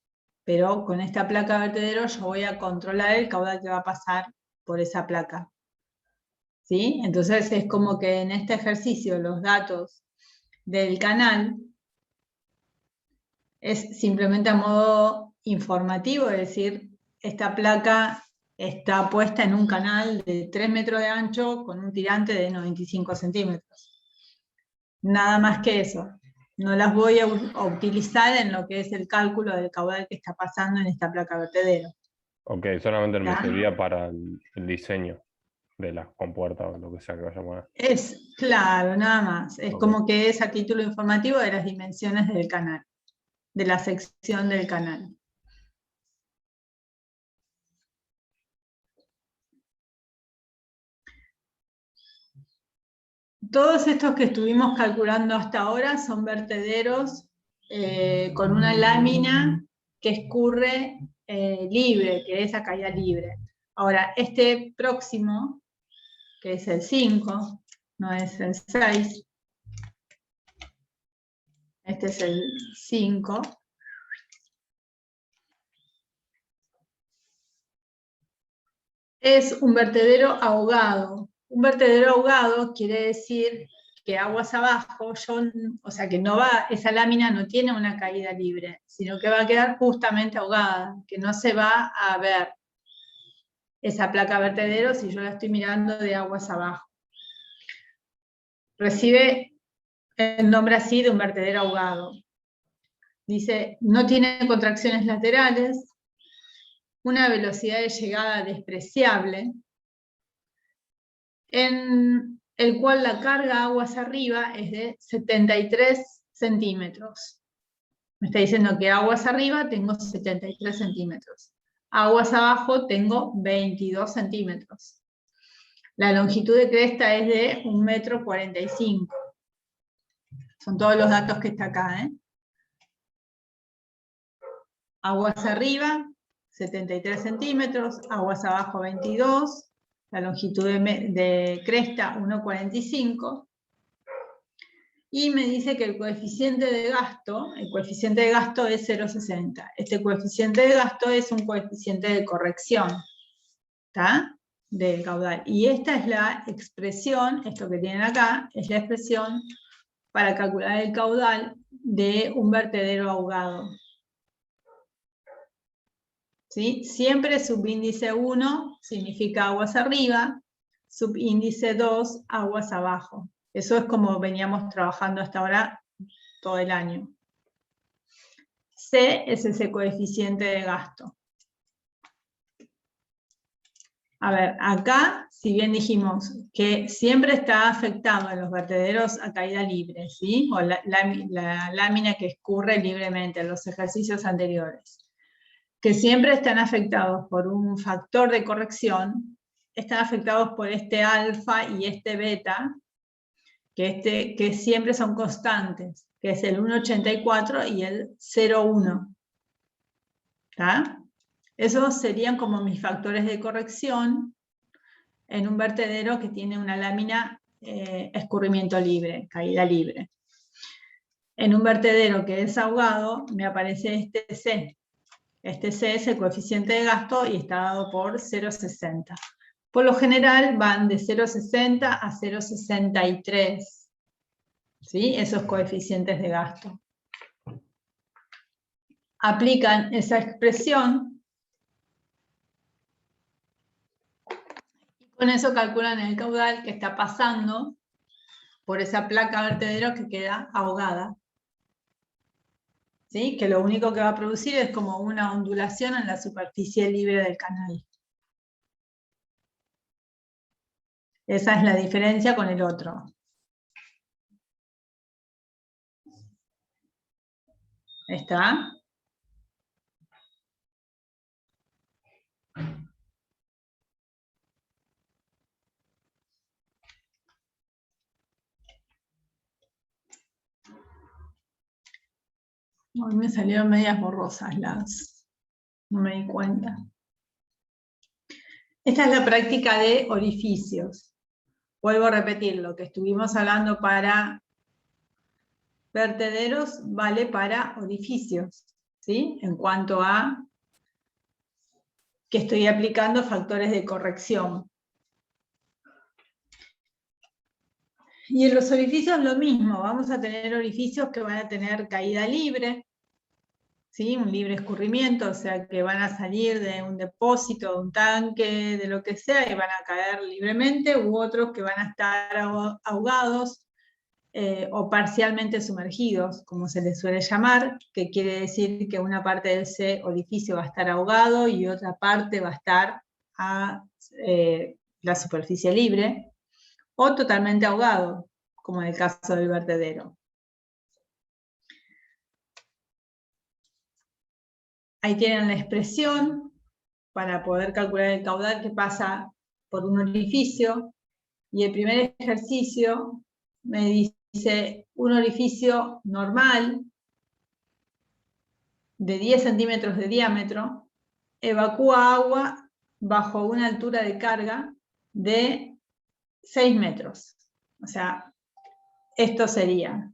pero con esta placa vertedero yo voy a controlar el caudal que va a pasar por esa placa. ¿Sí? Entonces es como que en este ejercicio los datos del canal es simplemente a modo informativo, es decir, esta placa está puesta en un canal de 3 metros de ancho con un tirante de 95 centímetros. Nada más que eso. No las voy a utilizar en lo que es el cálculo del caudal que está pasando en esta placa vertedero. Ok, solamente me ¿Está? servía para el diseño de las compuertas o lo que sea que vaya a poner. Es claro, nada más. Es Ok. como que es a título informativo de las dimensiones del canal, de la sección del canal. Todos estos que estuvimos calculando hasta ahora son vertederos con una lámina que escurre libre, que es a caída libre. Ahora, este próximo, que es el 5, no es el 6, este es el 5, es un vertedero ahogado. Un vertedero ahogado quiere decir que aguas abajo, o sea que no va, esa lámina no tiene una caída libre, sino que va a quedar justamente ahogada, que no se va a ver esa placa vertedero si yo la estoy mirando de aguas abajo. Recibe el nombre así de un vertedero ahogado. Dice, no tiene contracciones laterales, una velocidad de llegada despreciable, en el cual la carga aguas arriba es de 73 centímetros. Me está diciendo que aguas arriba tengo 73 centímetros. Aguas abajo tengo 22 centímetros. La longitud de cresta es de 1,45 m. Son todos los datos que está acá, ¿eh? Aguas arriba, 73 centímetros. Aguas abajo, 22. La longitud de cresta, 1,45. Y me dice que el coeficiente de gasto es 0,60. Este coeficiente de gasto es un coeficiente de corrección, ¿está? Del caudal. Y esta es la expresión, esto que tienen acá, es la expresión para calcular el caudal de un vertedero ahogado. ¿Sí? Siempre subíndice 1 significa aguas arriba, subíndice 2, aguas abajo. Eso es como veníamos trabajando hasta ahora todo el año. C es ese coeficiente de gasto. A ver, acá, si bien dijimos que siempre está afectado en los vertederos a caída libre, ¿sí? O la lámina que escurre libremente en los ejercicios anteriores, que siempre están afectados por un factor de corrección, están afectados por este alfa y este beta, que siempre son constantes, que es el 1,84 y el 0,1. ¿Está? Esos serían como mis factores de corrección en un vertedero que tiene una lámina escurrimiento libre, caída libre. En un vertedero que es ahogado, me aparece este C. Este C es el coeficiente de gasto y está dado por 0,60. Por lo general van de 0,60 a 0,63. ¿Sí? Esos coeficientes de gasto. Aplican esa expresión y con eso calculan el caudal que está pasando por esa placa vertedero que queda ahogada. ¿Sí? Que lo único que va a producir es como una ondulación en la superficie libre del canal. Esa es la diferencia con el otro. ¿Está? Hoy me salieron medias borrosas las... No me di cuenta. Esta es la práctica de orificios. Vuelvo a repetir, lo que estuvimos hablando para vertederos vale para orificios, ¿sí? En cuanto a que estoy aplicando factores de corrección. Y en los orificios lo mismo, vamos a tener orificios que van a tener caída libre, ¿sí? Un libre escurrimiento, o sea que van a salir de un depósito, de un tanque, de lo que sea, y van a caer libremente, u otros que van a estar ahogados o parcialmente sumergidos, como se les suele llamar, que quiere decir que una parte de ese orificio va a estar ahogado y otra parte va a estar a la superficie libre, o totalmente ahogado, como en el caso del vertedero. Ahí tienen la expresión para poder calcular el caudal que pasa por un orificio, y el primer ejercicio me dice un orificio normal de 10 centímetros de diámetro evacúa agua bajo una altura de carga de 6 metros. O sea, esto sería,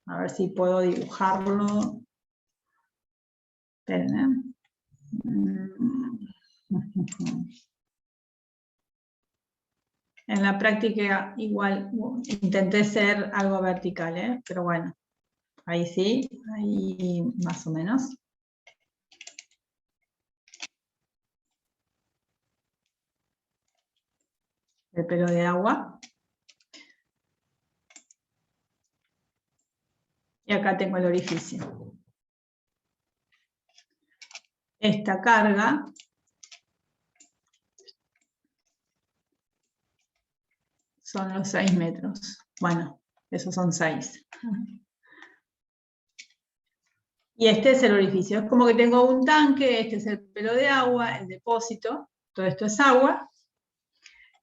a ver si puedo dibujarlo. Esperen, En la práctica igual intenté ser algo vertical, pero bueno, ahí sí, ahí más o menos. El pelo de agua. Y acá tengo el orificio. Esta carga son los 6 metros. Bueno, esos son 6. Y este es el orificio. Es como que tengo un tanque, este es el pelo de agua, el depósito, todo esto es agua,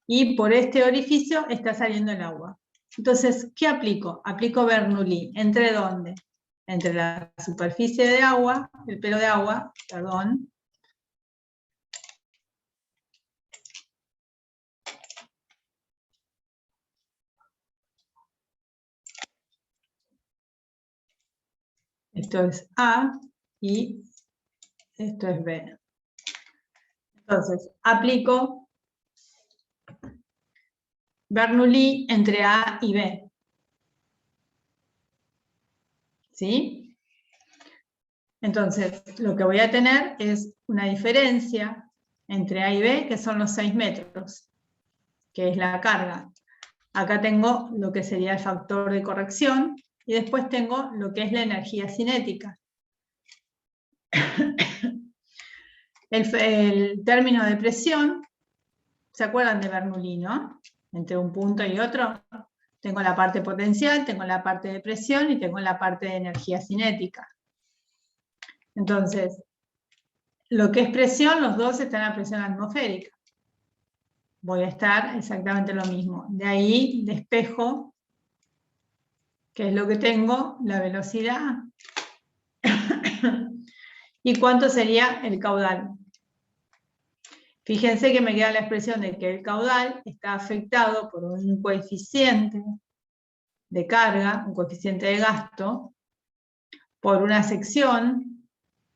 y por este orificio está saliendo el agua. Entonces, ¿qué aplico? Aplico Bernoulli. ¿Entre dónde? Entre la superficie de agua, el pelo de agua, perdón, esto es A y esto es B. Entonces, aplico Bernoulli entre A y B. ¿Sí? Entonces, lo que voy a tener es una diferencia entre A y B, que son los 6 metros, que es la carga. Acá tengo lo que sería el factor de corrección, y después tengo lo que es la energía cinética. El término de presión ¿Se acuerdan de Bernoulli, no? Entre un punto y otro, tengo la parte potencial, tengo la parte de presión y tengo la parte de energía cinética. Entonces, lo que es presión, los dos están a presión atmosférica. Voy a estar exactamente lo mismo. De ahí despejo, que es lo que tengo, la velocidad. ¿Y cuánto sería el caudal? Fíjense que me queda la expresión de que el caudal está afectado por un coeficiente de carga, un coeficiente de gasto, por una sección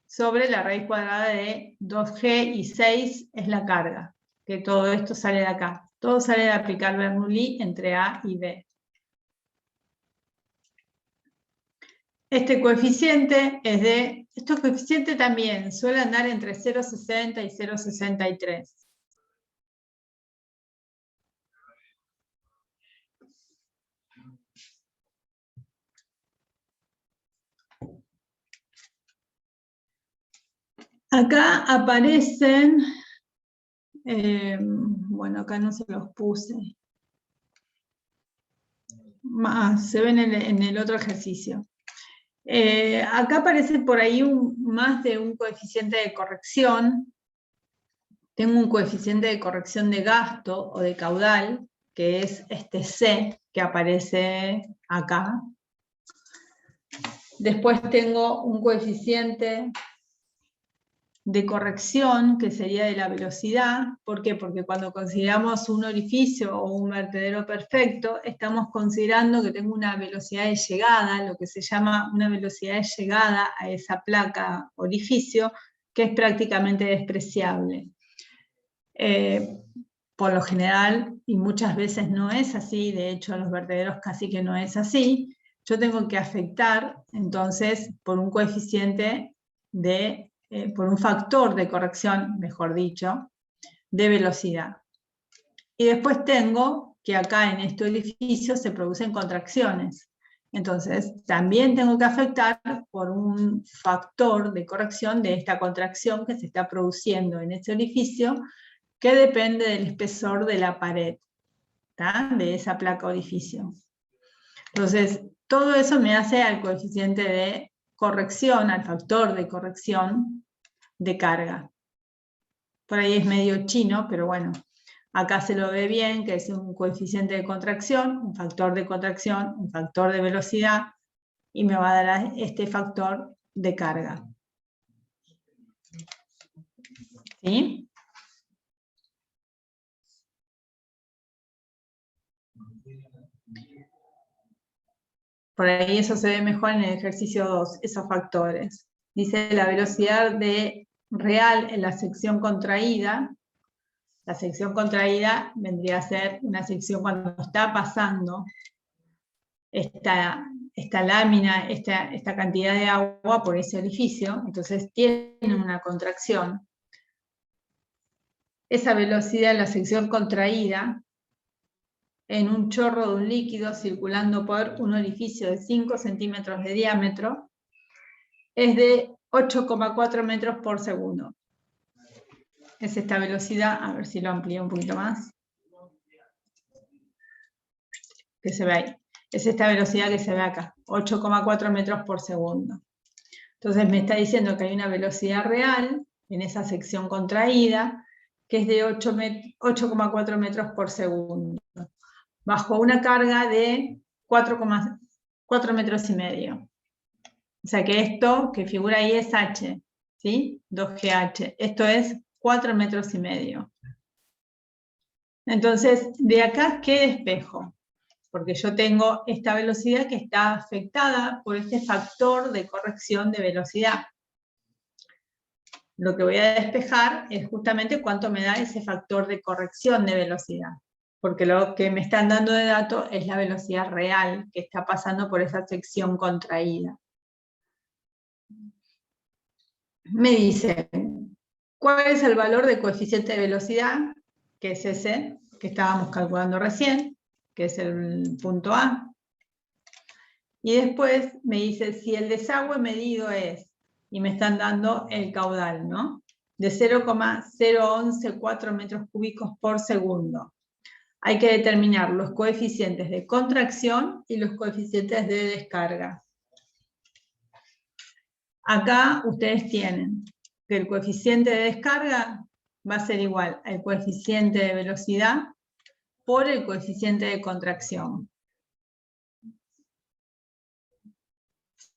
sobre la raíz cuadrada de 2G y 6 es la carga, que todo esto sale de acá. Todo sale de aplicar Bernoulli entre A y B. Este coeficiente es de... Estos coeficientes también suelen andar entre 0,60 y 0,63. Acá aparecen, bueno, acá no se los puse. Se ven en el otro ejercicio. Acá aparece por ahí más de un coeficiente de corrección. Tengo un coeficiente de corrección de gasto o de caudal, que es este C que aparece acá. Después tengo un coeficiente de corrección, que sería de la velocidad. ¿Por qué? Porque cuando consideramos un orificio o un vertedero perfecto, estamos considerando que tengo una velocidad de llegada, lo que se llama una velocidad de llegada a esa placa orificio, que es prácticamente despreciable. Por lo general, y muchas veces no es así, de hecho a los vertederos casi que no es así, yo tengo que afectar entonces por un coeficiente de por un factor de corrección, mejor dicho, de velocidad. Y después tengo que acá en este edificio se producen contracciones. Entonces, también tengo que afectar por un factor de corrección de esta contracción que se está produciendo en este edificio, que depende del espesor de la pared, ¿tá? De esa placa orificio. Entonces, todo eso me hace al coeficiente de corrección, al factor de corrección de carga. Por ahí es medio chino, pero bueno, acá se lo ve bien, que es un coeficiente de contracción, un factor de contracción, un factor de velocidad, y me va a dar este factor de carga. ¿Sí? Por ahí eso se ve mejor en el ejercicio 2, esos factores. Dice la velocidad real en la sección contraída. La sección contraída vendría a ser una sección cuando está pasando esta lámina, esta cantidad de agua por ese orificio, entonces tiene una contracción. Esa velocidad en la sección contraída en un chorro de un líquido circulando por un orificio de 5 centímetros de diámetro es de 8,4 metros por segundo. Es esta velocidad, a ver si lo amplío un poquito más, que se ve ahí. Es esta velocidad que se ve acá, 8,4 metros por segundo. Entonces me está diciendo que hay una velocidad real en esa sección contraída, que es de 8,4 metros por segundo, bajo una carga de 4,4 metros y medio. O sea que esto que figura ahí es H, ¿sí? 2GH. Esto es 4 metros y medio. Entonces, de acá, ¿qué despejo? Porque yo tengo esta velocidad que está afectada por este factor de corrección de velocidad. Lo que voy a despejar es justamente cuánto me da ese factor de corrección de velocidad. Porque lo que me están dando de dato es la velocidad real que está pasando por esa sección contraída. Me dice, ¿cuál es el valor de coeficiente de velocidad? Que es ese que estábamos calculando recién, que es el punto A. Y después me dice si el desagüe medido es, y me están dando el caudal, ¿no? de 0,0114 metros cúbicos por segundo. Hay que determinar los coeficientes de contracción y los coeficientes de descarga. Acá ustedes tienen que el coeficiente de descarga va a ser igual al coeficiente de velocidad por el coeficiente de contracción.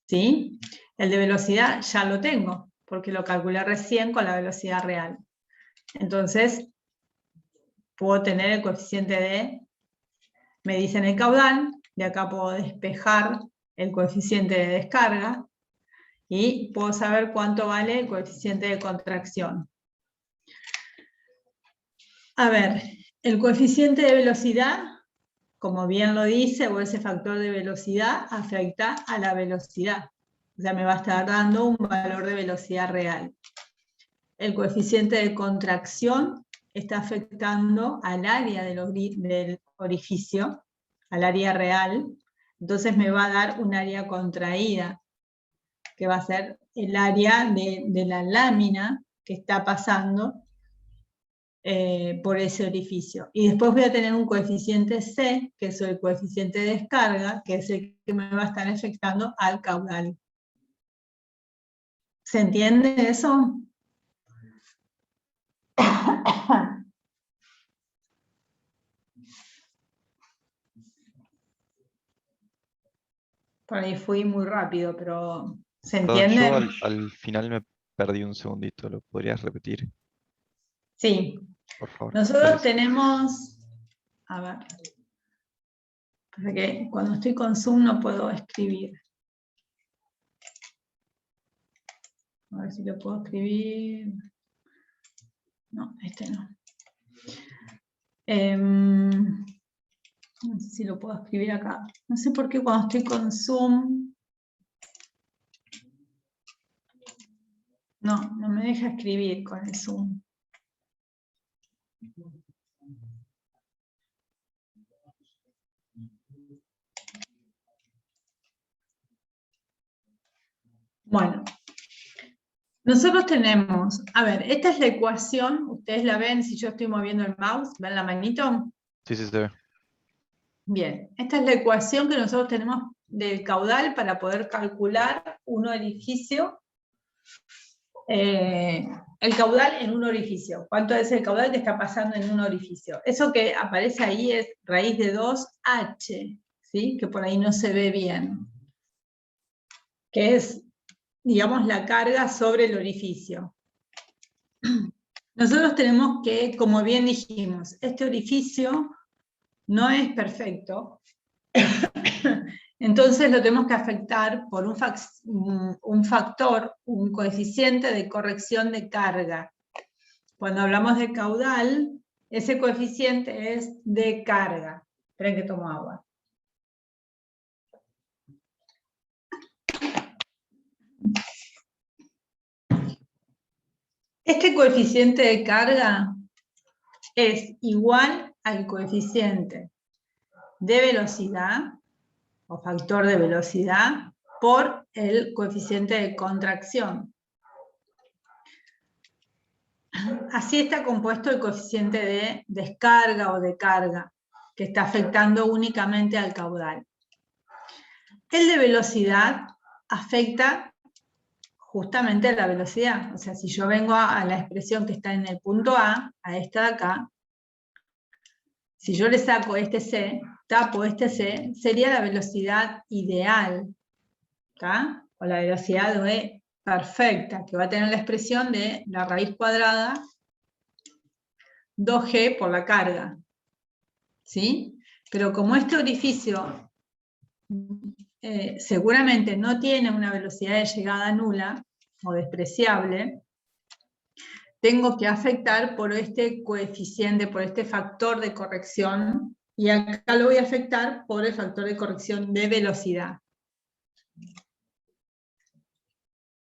¿Sí? El de velocidad ya lo tengo, porque lo calculé recién con la velocidad real. Entonces, puedo tener el coeficiente de, me dicen el caudal, de acá puedo despejar el coeficiente de descarga, y puedo saber cuánto vale el coeficiente de contracción. A ver, el coeficiente de velocidad, como bien lo dice, o ese factor de velocidad, afecta a la velocidad. O sea, me va a estar dando un valor de velocidad real. El coeficiente de contracción está afectando al área del orificio, al área real. Entonces me va a dar un área contraída, que va a ser el área de la lámina que está pasando por ese orificio. Y después voy a tener un coeficiente C, que es el coeficiente de descarga, que es el que me va a estar afectando al caudal. ¿Se entiende eso? Por ahí fui muy rápido, pero ¿se entiende? Perdón, yo al final me perdí un segundito, ¿lo podrías repetir, Sí. por favor? Nosotros Gracias. tenemos, a ver, porque cuando estoy con Zoom no puedo escribir. A ver si lo puedo escribir. No, este no. No sé si lo puedo escribir acá. No sé por qué cuando estoy con Zoom no me deja escribir con el Zoom. Bueno, nosotros tenemos, a ver, esta es la ecuación, ustedes la ven si yo estoy moviendo el mouse, ¿ven la manito? Sí, sí, se ve. Bien, esta es la ecuación que nosotros tenemos del caudal para poder calcular un orificio, el caudal en un orificio. ¿Cuánto es el caudal que está pasando en un orificio? Eso que aparece ahí es raíz de 2h, ¿sí? Que por ahí no se ve bien, que es, digamos, la carga sobre el orificio. Nosotros tenemos que, como bien dijimos, este orificio no es perfecto, entonces lo tenemos que afectar por un factor, un coeficiente de corrección de carga. Cuando hablamos de caudal, ese coeficiente es de carga. Esperen que tomo agua. Este coeficiente de carga es igual al coeficiente de velocidad, o factor de velocidad, por el coeficiente de contracción. Así está compuesto el coeficiente de descarga o de carga, que está afectando únicamente al caudal. El de velocidad afecta justamente a la velocidad. O sea, si yo vengo a la expresión que está en el punto A esta de acá, si yo le saco este C, tapo este C, sería la velocidad ideal, ¿tá? O la velocidad de perfecta, que va a tener la expresión de la raíz cuadrada 2G por la carga, ¿sí? Pero como este orificio seguramente no tiene una velocidad de llegada nula o despreciable, tengo que afectar por este coeficiente, por este factor de corrección, y acá lo voy a afectar por el factor de corrección de velocidad.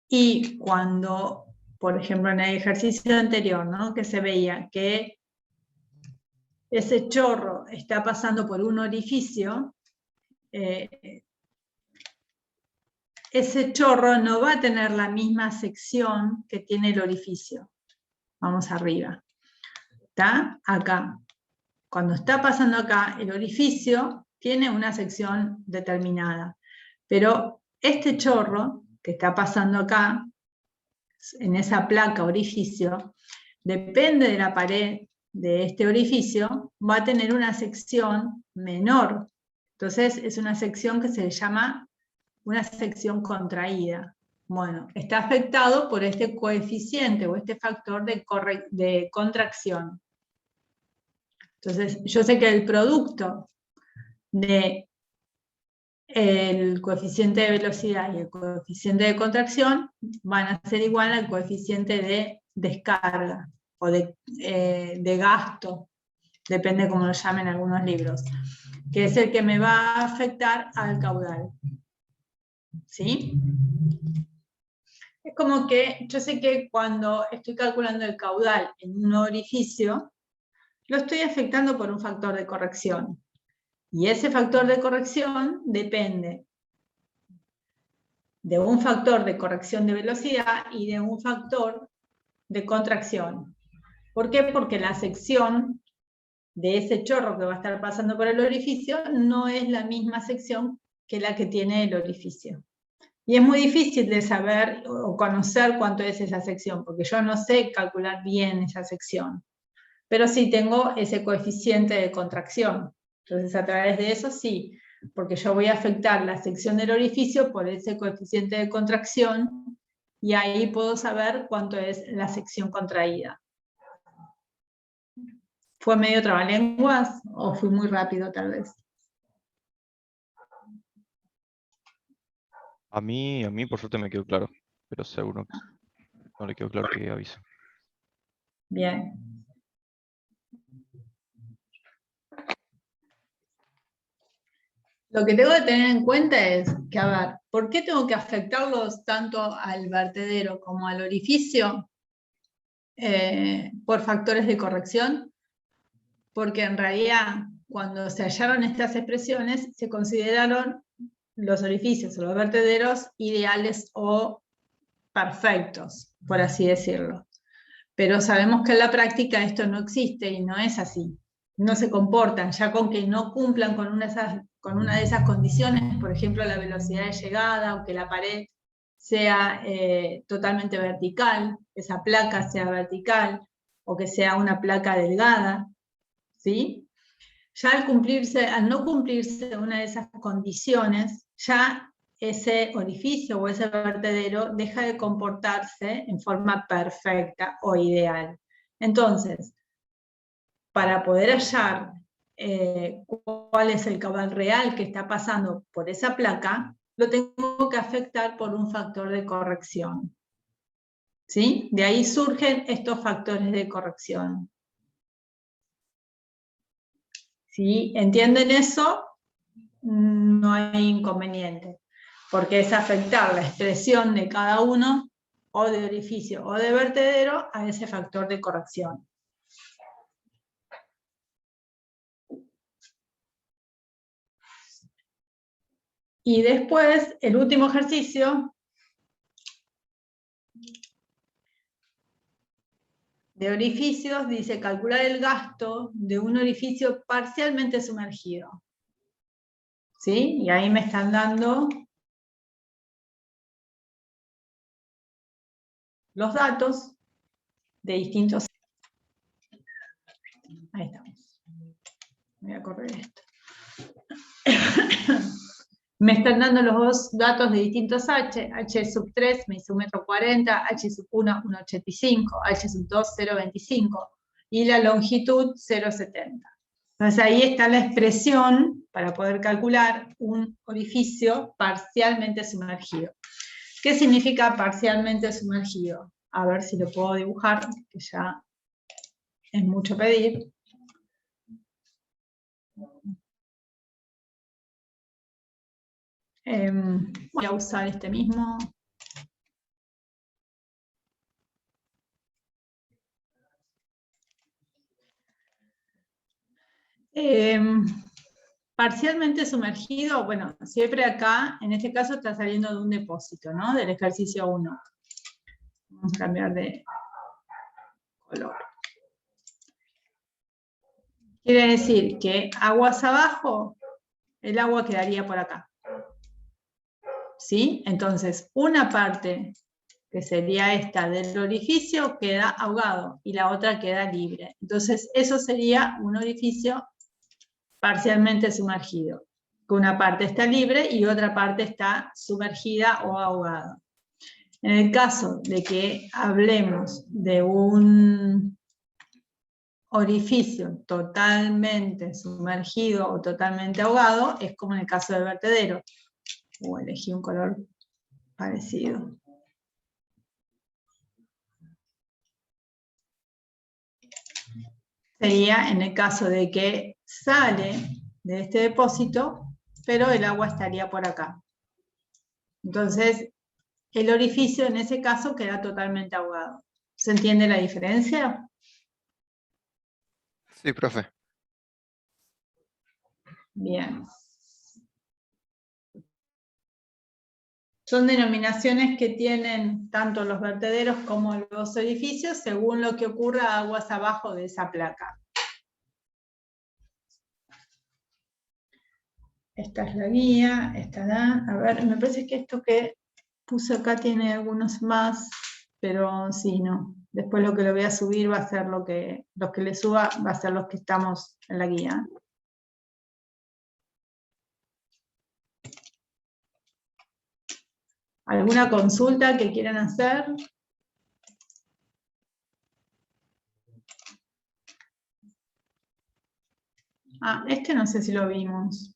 Y cuando, por ejemplo, en el ejercicio anterior, ¿no?, que se veía que ese chorro está pasando por un orificio, ese chorro no va a tener la misma sección que tiene el orificio. Vamos arriba. ¿Está? Acá. Cuando está pasando acá, el orificio tiene una sección determinada. Pero este chorro que está pasando acá, en esa placa orificio, depende de la pared de este orificio, va a tener una sección menor. Entonces es una sección que se llama una sección contraída. Bueno, está afectado por este coeficiente o este factor de contracción. Entonces, yo sé que el producto de el coeficiente de velocidad y el coeficiente de contracción van a ser igual al coeficiente de descarga o de gasto, depende cómo lo llamen algunos libros, que es el que me va a afectar al caudal. ¿Sí? Es como que yo sé que cuando estoy calculando el caudal en un orificio, lo estoy afectando por un factor de corrección. Y ese factor de corrección depende de un factor de corrección de velocidad y de un factor de contracción. ¿Por qué? Porque la sección de ese chorro que va a estar pasando por el orificio no es la misma sección que la que tiene el orificio. Y es muy difícil de saber o conocer cuánto es esa sección, porque yo no sé calcular bien esa sección. Pero sí tengo ese coeficiente de contracción. Entonces, a través de eso sí, porque yo voy a afectar la sección del orificio por ese coeficiente de contracción, y ahí puedo saber cuánto es la sección contraída. ¿Fue medio trabalenguas o fui muy rápido tal vez? A mí por suerte me quedó claro, pero seguro que no le quedó claro que avise. Bien. Lo que tengo que tener en cuenta es que, a ver, ¿por qué tengo que afectarlos tanto al vertedero como al orificio por factores de corrección? Porque en realidad, cuando se hallaron estas expresiones, se consideraron los orificios o los vertederos ideales o perfectos, por así decirlo. Pero sabemos que en la práctica esto no existe y no es así. No se comportan, ya con que no cumplan con una de esas condiciones, por ejemplo, la velocidad de llegada, o que la pared sea totalmente vertical, esa placa sea vertical, o que sea una placa delgada, ¿sí? Ya al no cumplirse una de esas condiciones, ya ese orificio o ese vertedero deja de comportarse en forma perfecta o ideal. Entonces, para poder hallar cuál es el caudal real que está pasando por esa placa, lo tengo que afectar por un factor de corrección. ¿Sí? De ahí surgen estos factores de corrección. Si entienden eso, no hay inconveniente, porque es afectar la expresión de cada uno, o de orificio o de vertedero, a ese factor de corrección. Y después, el último ejercicio de orificios dice calcular el gasto de un orificio parcialmente sumergido. ¿Sí? Y ahí me están dando los datos de distintos. Ahí estamos. Voy a correr esto. Me están dando los dos datos de distintos H sub 3 me hizo 1,40 m, H sub 1, 1,85, H sub 2, 0,25, y la longitud 0,70. Entonces ahí está la expresión para poder calcular un orificio parcialmente sumergido. ¿Qué significa parcialmente sumergido? A ver si lo puedo dibujar, que ya es mucho pedir. Voy a usar este mismo. Parcialmente sumergido, bueno, siempre acá, en este caso está saliendo de un depósito, ¿no? Del ejercicio 1. Vamos a cambiar de color. Quiere decir que aguas abajo, el agua quedaría por acá. ¿Sí? Entonces, una parte, que sería esta del orificio, queda ahogado y la otra queda libre. Entonces, eso sería un orificio parcialmente sumergido. Que una parte está libre y otra parte está sumergida o ahogada. En el caso de que hablemos de un orificio totalmente sumergido o totalmente ahogado, es como en el caso del vertedero. Elegí un color parecido. Sería en el caso de que sale de este depósito, pero el agua estaría por acá. Entonces, el orificio en ese caso queda totalmente ahogado. ¿Se entiende la diferencia? Sí, profe. Bien. Son denominaciones que tienen tanto los vertederos como los edificios según lo que ocurra aguas abajo de esa placa. Esta es la guía, a ver, me parece que esto que puse acá tiene algunos más, pero sí, no. Después lo que lo voy a subir va a ser los que le suba, va a ser los que estamos en la guía. ¿Alguna consulta que quieran hacer? Este no sé si lo vimos.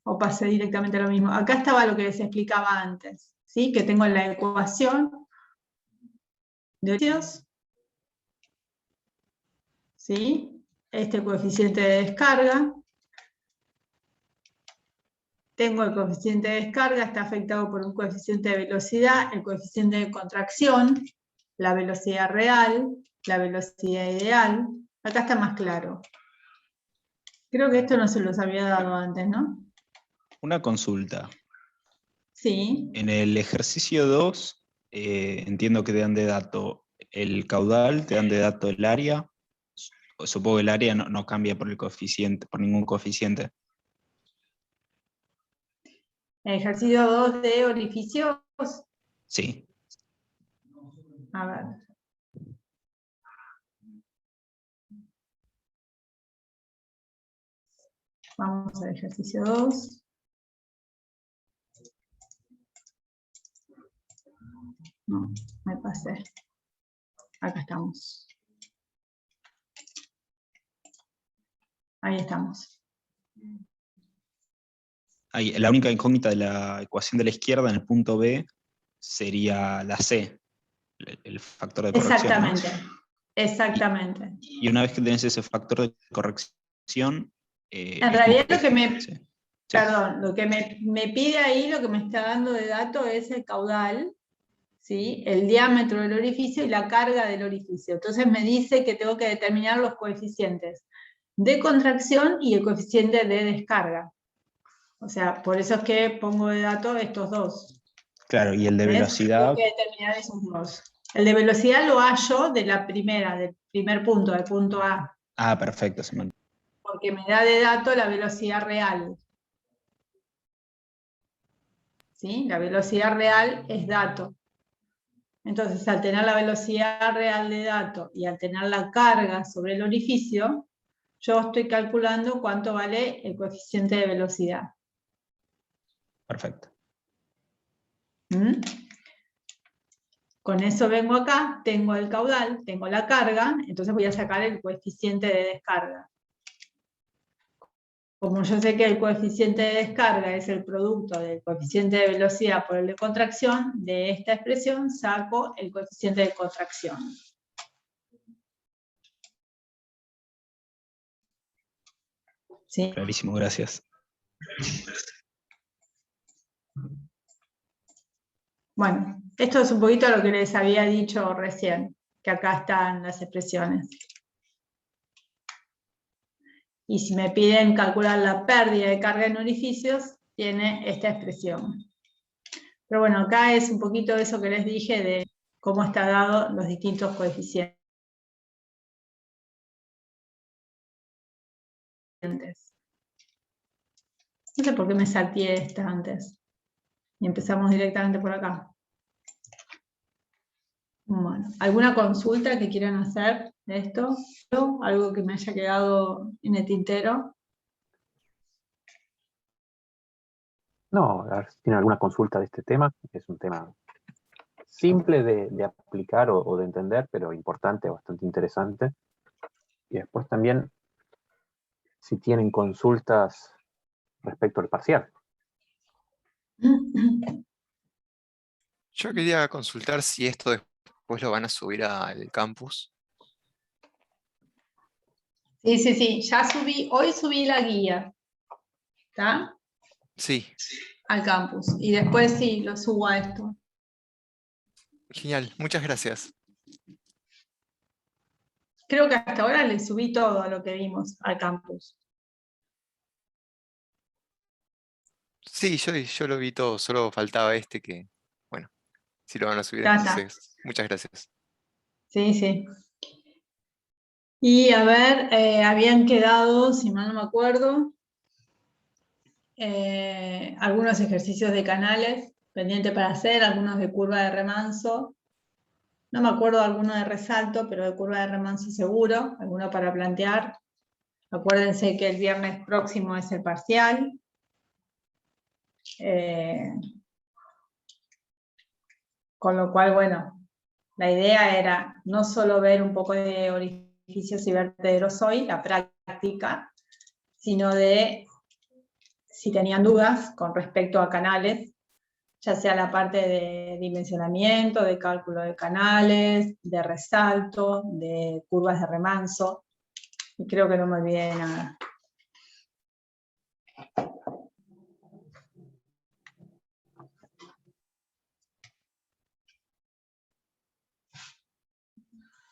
O pasé directamente a lo mismo. Acá estaba lo que les explicaba antes, ¿sí? Que tengo la ecuación de orificios, ¿sí? Este coeficiente de descarga. Tengo el coeficiente de descarga, está afectado por un coeficiente de velocidad, el coeficiente de contracción, la velocidad real, la velocidad ideal. Acá está más claro. Creo que esto no se los había dado antes, ¿no? Una consulta. Sí. En el ejercicio 2, entiendo que te dan de dato el caudal, te dan de dato el área. Supongo que el área no cambia por el coeficiente, por ningún coeficiente. Ejercicio 2 de orificios. Sí. A ver. Vamos al ejercicio 2. No, me pasé. Acá estamos. Ahí estamos. Ahí, la única incógnita de la ecuación de la izquierda en el punto B sería la C, el factor de corrección. Exactamente, ¿no? exactamente. Y una vez que tenés ese factor de corrección... en realidad lo que me... Sí. Perdón, lo que me pide ahí, lo que me está dando de dato es el caudal, ¿sí? El diámetro del orificio y la carga del orificio. Entonces me dice que tengo que determinar los coeficientes de contracción y el coeficiente de descarga. O sea, por eso es que pongo de dato estos dos. Claro, y el de velocidad... Tengo que determinar esos dos. El de velocidad lo hallo de la primera, del primer punto, del punto A. Ah, perfecto. Porque me da de dato la velocidad real. ¿Sí? La velocidad real es dato. Entonces, al tener la velocidad real de dato y al tener la carga sobre el orificio, yo estoy calculando cuánto vale el coeficiente de velocidad. Perfecto. ¿Mm? Con eso vengo acá, tengo el caudal, tengo la carga, entonces voy a sacar el coeficiente de descarga. Como yo sé que el coeficiente de descarga es el producto del coeficiente de velocidad por el de contracción, de esta expresión saco el coeficiente de contracción. ¿Sí? Clarísimo, gracias. Bueno, esto es un poquito lo que les había dicho recién, que acá están las expresiones. Y si me piden calcular la pérdida de carga en orificios, tiene esta expresión. Pero bueno, acá es un poquito eso que les dije de cómo está dado los distintos coeficientes. No sé por qué me salteé esta antes. Y empezamos directamente por acá. Bueno, ¿alguna consulta que quieran hacer de esto? ¿Algo que me haya quedado en el tintero? No, a ver si tienen alguna consulta de este tema. Es un tema simple de aplicar o de entender, pero importante, bastante interesante. Y después también, si tienen consultas respecto al parcial. Yo quería consultar si esto después lo van a subir al campus. Sí, ya subí, hoy subí la guía, ¿está? Sí, Al campus. Y después sí, lo subo a esto. genial, muchas gracias. Creo que hasta ahora le subí todo a lo que vimos al campus. Sí, yo lo vi todo, solo faltaba este que, bueno, si lo van a subir Ya está. entonces, muchas gracias. Sí. Y a ver, habían quedado, si mal no me acuerdo, algunos ejercicios de canales pendientes para hacer, algunos de curva de remanso. No me acuerdo de alguno de resalto, pero de curva de remanso seguro, alguno para plantear. Acuérdense que el viernes próximo es el parcial. Con lo cual, bueno, la idea era no solo ver un poco de orificios y vertederos hoy, la práctica, sino de si tenían dudas con respecto a canales, ya sea la parte de dimensionamiento, de cálculo de canales, de resalto, de curvas de remanso, y creo que no me olvidé de nada.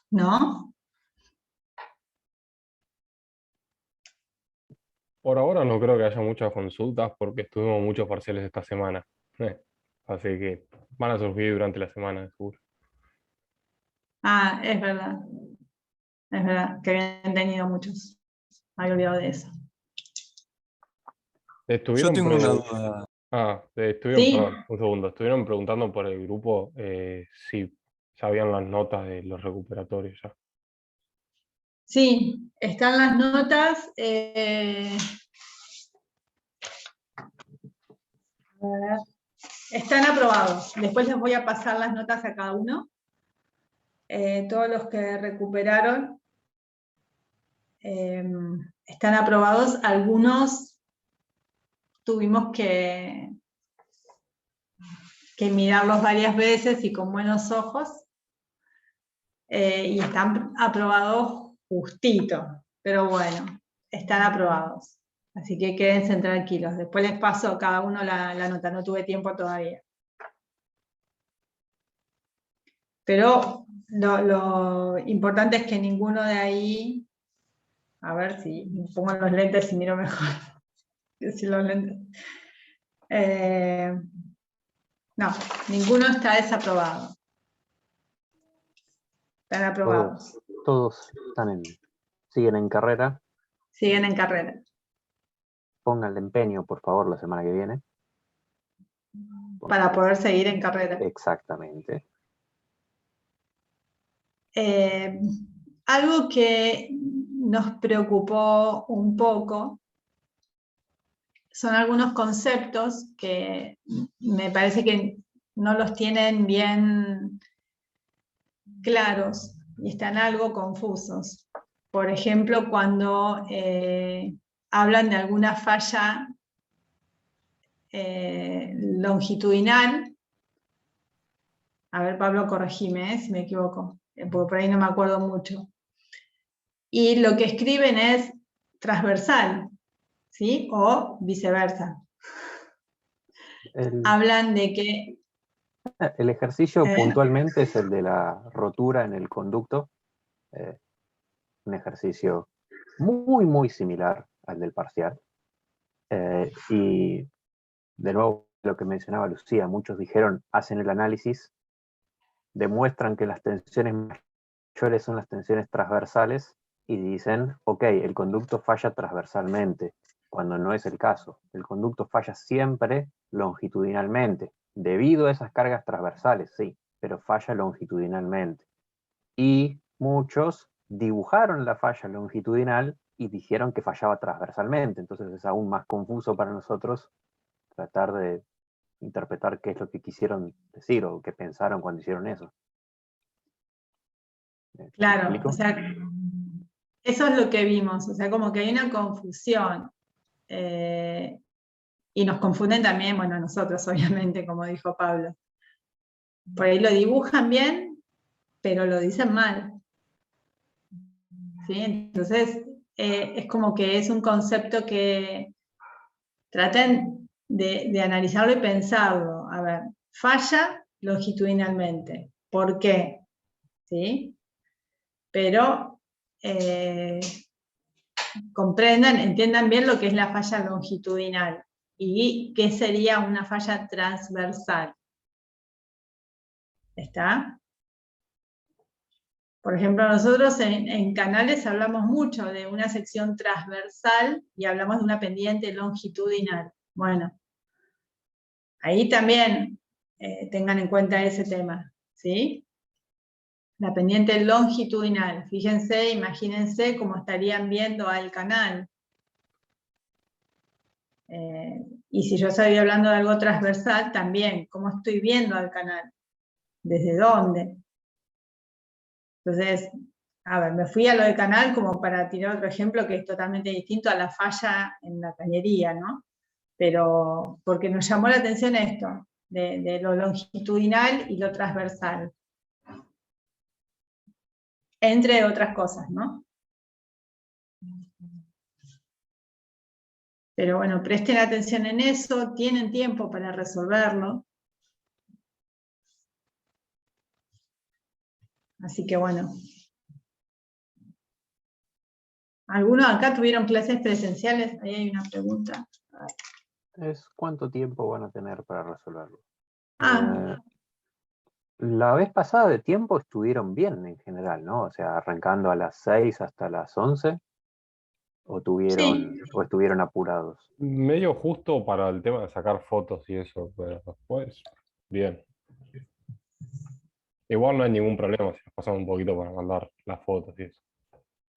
¿No? Por ahora no creo que haya muchas consultas porque estuvimos muchos parciales esta semana. Así que van a surgir durante la semana, seguro. Ah, es verdad. Es verdad, que habían tenido muchos. Me había olvidado de eso. Yo tengo una duda. Sí. Perdón, un segundo. Estuvieron preguntando por el grupo si sabían las notas de los recuperatorios ya. Sí, están las notas. A ver, están aprobados. Después les voy a pasar las notas a cada uno. Todos los que recuperaron están aprobados. Algunos tuvimos que mirarlos varias veces y con buenos ojos. Y están aprobados justito. Pero bueno, están aprobados. Así que quédense tranquilos. Después les paso a cada uno la nota. No tuve tiempo todavía. Pero lo importante es que ninguno de ahí, a ver si pongo los lentes y miro mejor. Si los lentes. No, ninguno está desaprobado. Están aprobados. Todos siguen en carrera. Siguen en carrera. Pónganle empeño, por favor, la semana que viene. Para poder seguir en carrera. Exactamente. Algo que nos preocupó un poco son algunos conceptos que me parece que no los tienen bien claros y están algo confusos. Por ejemplo, cuando hablan de alguna falla longitudinal. A ver, Pablo, corregime si me equivoco, porque por ahí no me acuerdo mucho. Y lo que escriben es transversal, ¿sí? O viceversa. Hablan de que... El ejercicio puntualmente es el de la rotura en el conducto. Un ejercicio muy, muy similar al del parcial. Y de nuevo, lo que mencionaba Lucía, muchos dijeron, hacen el análisis demuestran que las tensiones mayores son las tensiones transversales y dicen, ok, el conducto falla transversalmente, cuando no es el caso. El conducto falla siempre longitudinalmente, debido a esas cargas transversales, sí, pero falla longitudinalmente. Y muchos dibujaron la falla longitudinal y dijeron que fallaba transversalmente, entonces es aún más confuso para nosotros tratar de interpretar qué es lo que quisieron decir o qué pensaron cuando hicieron eso. Claro, o sea, eso es lo que vimos, o sea, como que hay una confusión. Y nos confunden también, bueno, nosotros obviamente, como dijo Pablo. Por ahí lo dibujan bien, pero lo dicen mal. ¿Sí? Entonces, es como que es un concepto que traten de analizarlo y pensarlo. A ver, falla longitudinalmente. ¿Por qué? ¿Sí? Pero comprendan, entiendan bien lo que es la falla longitudinal y qué sería una falla transversal. ¿Está? Por ejemplo, nosotros en canales hablamos mucho de una sección transversal y hablamos de una pendiente longitudinal. Bueno, ahí también tengan en cuenta ese tema, ¿sí? La pendiente longitudinal. Fíjense, imagínense cómo estarían viendo al canal. Y si yo estoy hablando de algo transversal, también, ¿cómo estoy viendo al canal? ¿Desde dónde? Entonces, a ver, me fui a lo de canal como para tirar otro ejemplo que es totalmente distinto a la falla en la cañería, ¿no? Pero porque nos llamó la atención esto, de lo longitudinal y lo transversal. Entre otras cosas, ¿no? Pero bueno, presten atención en eso, tienen tiempo para resolverlo. Así que bueno. ¿Algunos acá tuvieron clases presenciales? Ahí hay una pregunta. Es cuánto tiempo van a tener para resolverlo. Ah, La vez pasada de tiempo estuvieron bien en general, ¿no? O sea, arrancando a las 6 hasta las 11, sí. o estuvieron apurados. Medio justo para el tema de sacar fotos y eso, pero después, bien. Igual no hay ningún problema si nos pasamos un poquito para mandar las fotos y eso.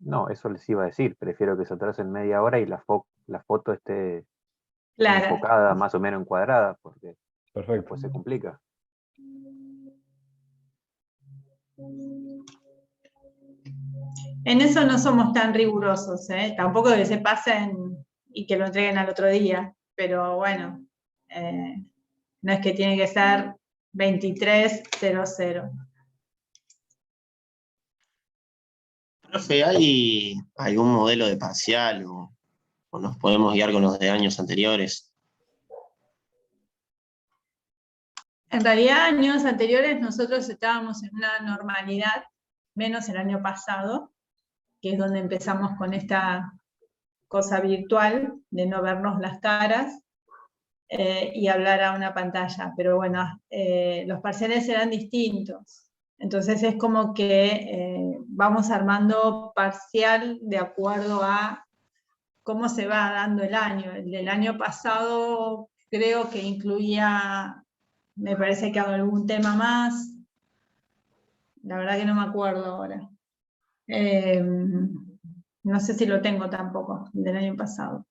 No, eso les iba a decir. Prefiero que se atrasen media hora y la foto esté Claro. enfocada más o menos encuadrada, porque Perfecto. después se complica. En eso no somos tan rigurosos, ¿eh? Tampoco que se pasen y que lo entreguen al otro día, pero bueno, no es que tiene que ser 23:00. Profe, ¿hay algún modelo de parcial o nos podemos guiar con los de años anteriores? En realidad, años anteriores nosotros estábamos en una normalidad, menos el año pasado, que es donde empezamos con esta cosa virtual de no vernos las caras y hablar a una pantalla. Pero bueno, los parciales eran distintos. Entonces es como que vamos armando parcial de acuerdo a cómo se va dando el año. El del año pasado creo que incluía, me parece que algún tema más. La verdad que no me acuerdo ahora. No sé si lo tengo tampoco, del año pasado.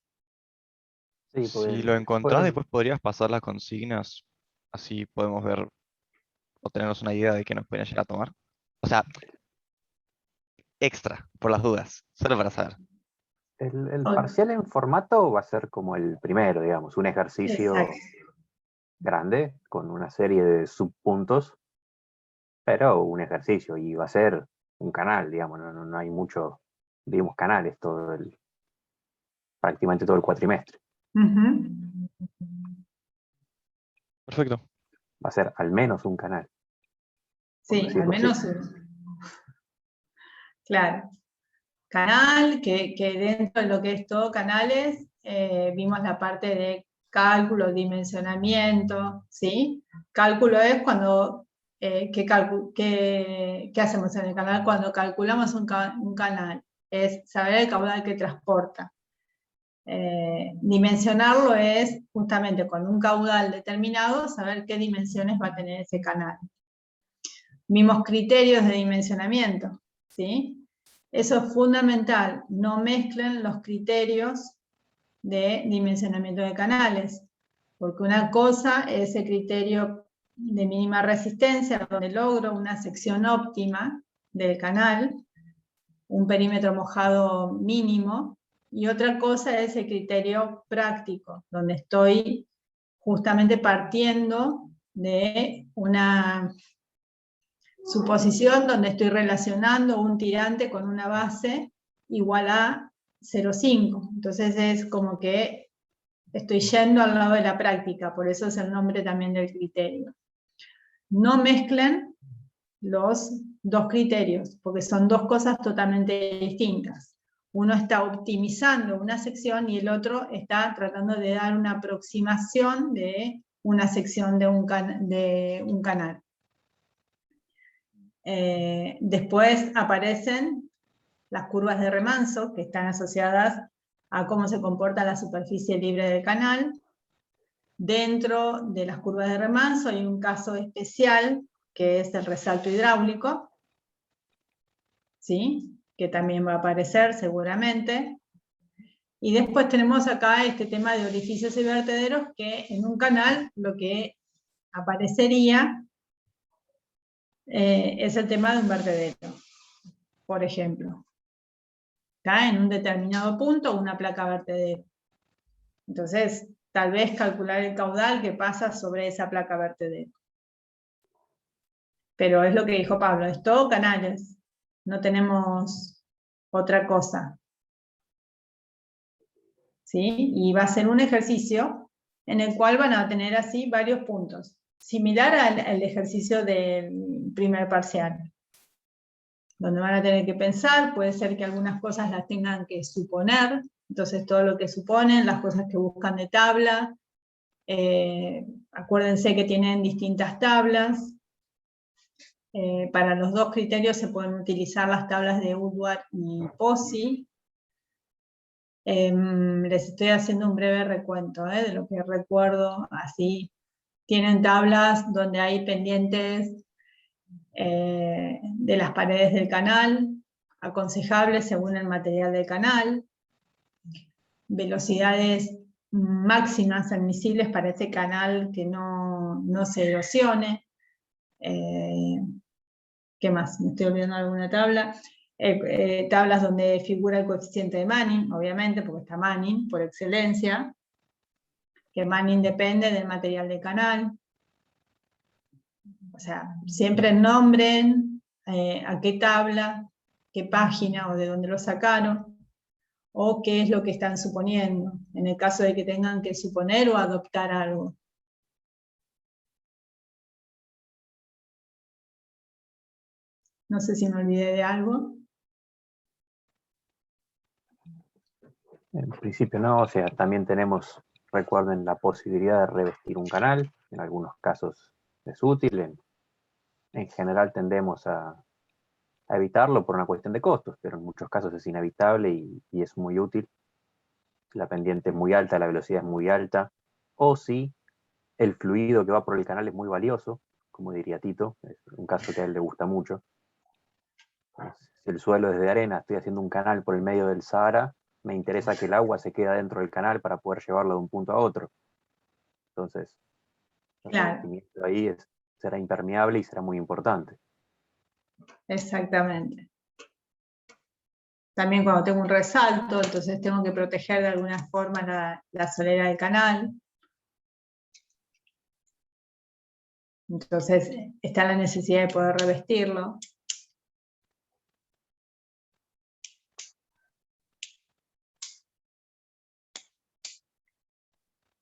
Sí, Si lo encontrás, después podrías pasar las consignas, así podemos ver o tenernos una idea de qué nos pueden llegar a tomar. O sea, extra, por las dudas, solo para saber. El parcial en formato va a ser como el primero, digamos, un ejercicio Exacto. grande con una serie de subpuntos, pero un ejercicio y va a ser un canal, digamos, no hay mucho, digamos, canales prácticamente todo el cuatrimestre. Perfecto. Va a ser al menos un canal. Sí, al menos uno. Claro. Canal, que dentro de lo que es todo canales, vimos la parte de cálculo, dimensionamiento, ¿sí? Cálculo es cuando ¿qué hacemos en el canal cuando calculamos un canal? Es saber el caudal que transporta. Dimensionarlo es justamente con un caudal determinado, saber qué dimensiones va a tener ese canal. Mismos criterios de dimensionamiento, ¿sí? Eso es fundamental, no mezclen los criterios de dimensionamiento de canales, porque una cosa es el criterio de mínima resistencia, donde logro una sección óptima del canal, un perímetro mojado mínimo, y otra cosa es el criterio práctico, donde estoy justamente partiendo de una suposición donde estoy relacionando un tirante con una base igual a 0,5. Entonces es como que estoy yendo al lado de la práctica, por eso es el nombre también del criterio. No mezclen los dos criterios, porque son dos cosas totalmente distintas. Uno está optimizando una sección y el otro está tratando de dar una aproximación de una sección de un canal. Después aparecen las curvas de remanso, que están asociadas a cómo se comporta la superficie libre del canal. Dentro de las curvas de remanso hay un caso especial, que es el resalto hidráulico, ¿sí? Que también va a aparecer seguramente. Y después tenemos acá este tema de orificios y vertederos, que en un canal lo que aparecería es el tema de un vertedero, por ejemplo. Está en un determinado punto una placa vertedero. Entonces, tal vez calcular el caudal que pasa sobre esa placa vertedero. Pero es lo que dijo Pablo, es todo canales, no tenemos otra cosa. ¿Sí? Y va a ser un ejercicio en el cual van a tener así varios puntos, similar al ejercicio del primer parcial, donde van a tener que pensar, puede ser que algunas cosas las tengan que suponer, entonces todo lo que suponen, las cosas que buscan de tabla, acuérdense que tienen distintas tablas. Para los dos criterios se pueden utilizar las tablas de Woodward y POSI. Les estoy haciendo un breve recuento de lo que recuerdo, así. Tienen tablas donde hay pendientes de las paredes del canal, aconsejables según el material del canal, velocidades máximas admisibles para ese canal que no se erosione. ¿Qué más? ¿Me estoy olvidando de alguna tabla? Tablas donde figura el coeficiente de Manning, obviamente, porque está Manning por excelencia, que Manning depende del material del canal. O sea, siempre nombren a qué tabla, qué página o de dónde lo sacaron, o qué es lo que están suponiendo, en el caso de que tengan que suponer o adoptar algo. No sé si me olvidé de algo. En principio no, o sea, también tenemos, recuerden, la posibilidad de revestir un canal, en algunos casos es útil, en general tendemos a evitarlo por una cuestión de costos, pero en muchos casos es inevitable y es muy útil. La pendiente es muy alta, la velocidad es muy alta, o si el fluido que va por el canal es muy valioso, como diría Tito, es un caso que a él le gusta mucho. Si el suelo es de arena, estoy haciendo un canal por el medio del Sahara, me interesa que el agua se quede dentro del canal para poder llevarlo de un punto a otro. Entonces, el revestimiento ahí será impermeable y será muy importante. Exactamente. También cuando tengo un resalto, entonces tengo que proteger de alguna forma la solera del canal. Entonces está la necesidad de poder revestirlo.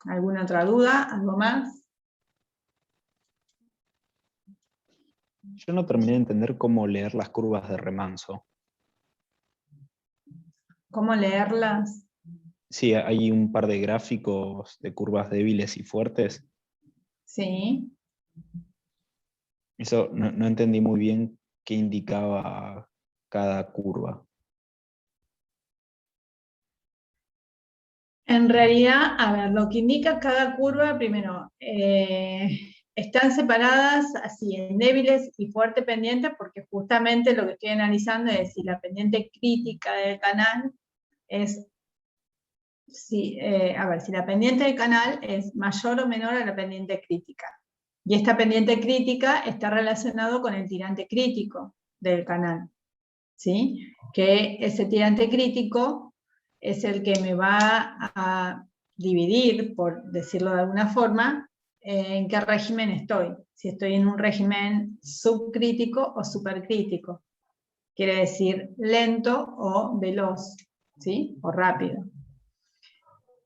¿Alguna otra duda? ¿Algo más? Yo no terminé de entender cómo leer las curvas de remanso. ¿Cómo leerlas? Sí, hay un par de gráficos de curvas débiles y fuertes. Sí. Eso no entendí muy bien qué indicaba cada curva. En realidad, a ver, lo que indica cada curva, primero, están separadas así en débiles y fuerte pendientes, porque justamente lo que estoy analizando es si la pendiente crítica del canal es, si la pendiente del canal es mayor o menor a la pendiente crítica. Y esta pendiente crítica está relacionado con el tirante crítico del canal, ¿sí? Que ese tirante crítico es el que me va a dividir, por decirlo de alguna forma, en qué régimen estoy. Si estoy en un régimen subcrítico o supercrítico. Quiere decir lento o veloz, ¿sí? O rápido.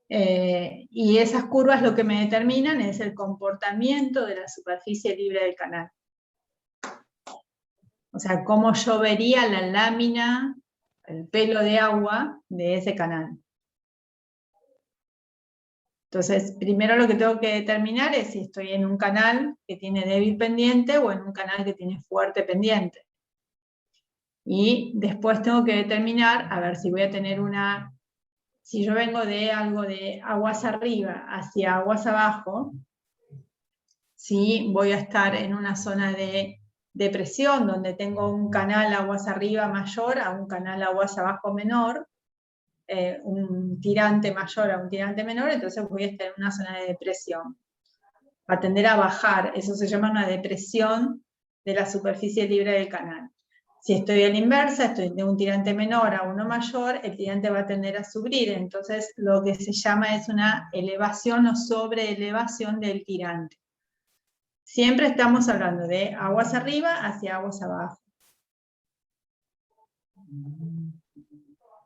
Y esas curvas lo que me determinan es el comportamiento de la superficie libre del canal. O sea, cómo yo vería la lámina, el pelo de agua de ese canal. Entonces, primero lo que tengo que determinar es si estoy en un canal que tiene débil pendiente o en un canal que tiene fuerte pendiente. Y después tengo que determinar, a ver si voy a tener si yo vengo de algo de aguas arriba hacia aguas abajo, si voy a estar en una zona de depresión, donde tengo un canal aguas arriba mayor a un canal aguas abajo menor, un tirante mayor a un tirante menor, entonces voy a estar en una zona de depresión. Va a tender a bajar, eso se llama una depresión de la superficie libre del canal. Si estoy a la inversa, estoy de un tirante menor a uno mayor, el tirante va a tender a subir, entonces lo que se llama es una elevación o sobreelevación del tirante. Siempre estamos hablando de aguas arriba hacia aguas abajo.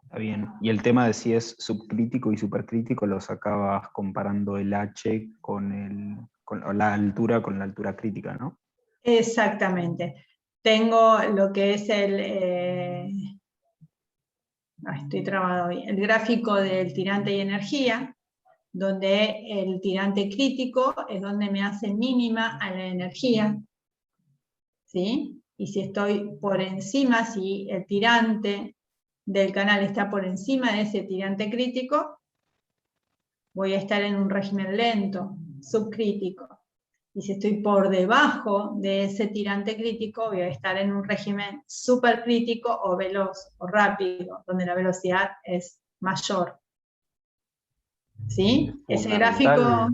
Está bien. Y el tema de si es subcrítico y supercrítico lo sacabas comparando el H con la altura con la altura crítica, ¿no? Exactamente. Tengo lo que es estoy trabado hoy, el gráfico del tirante y energía, donde el tirante crítico es donde me hace mínima a la energía, ¿sí? Y si estoy por encima, si el tirante del canal está por encima de ese tirante crítico, voy a estar en un régimen lento, subcrítico. Y si estoy por debajo de ese tirante crítico, voy a estar en un régimen supercrítico o veloz o rápido, donde la velocidad es mayor. ¿Sí? Ese gráfico...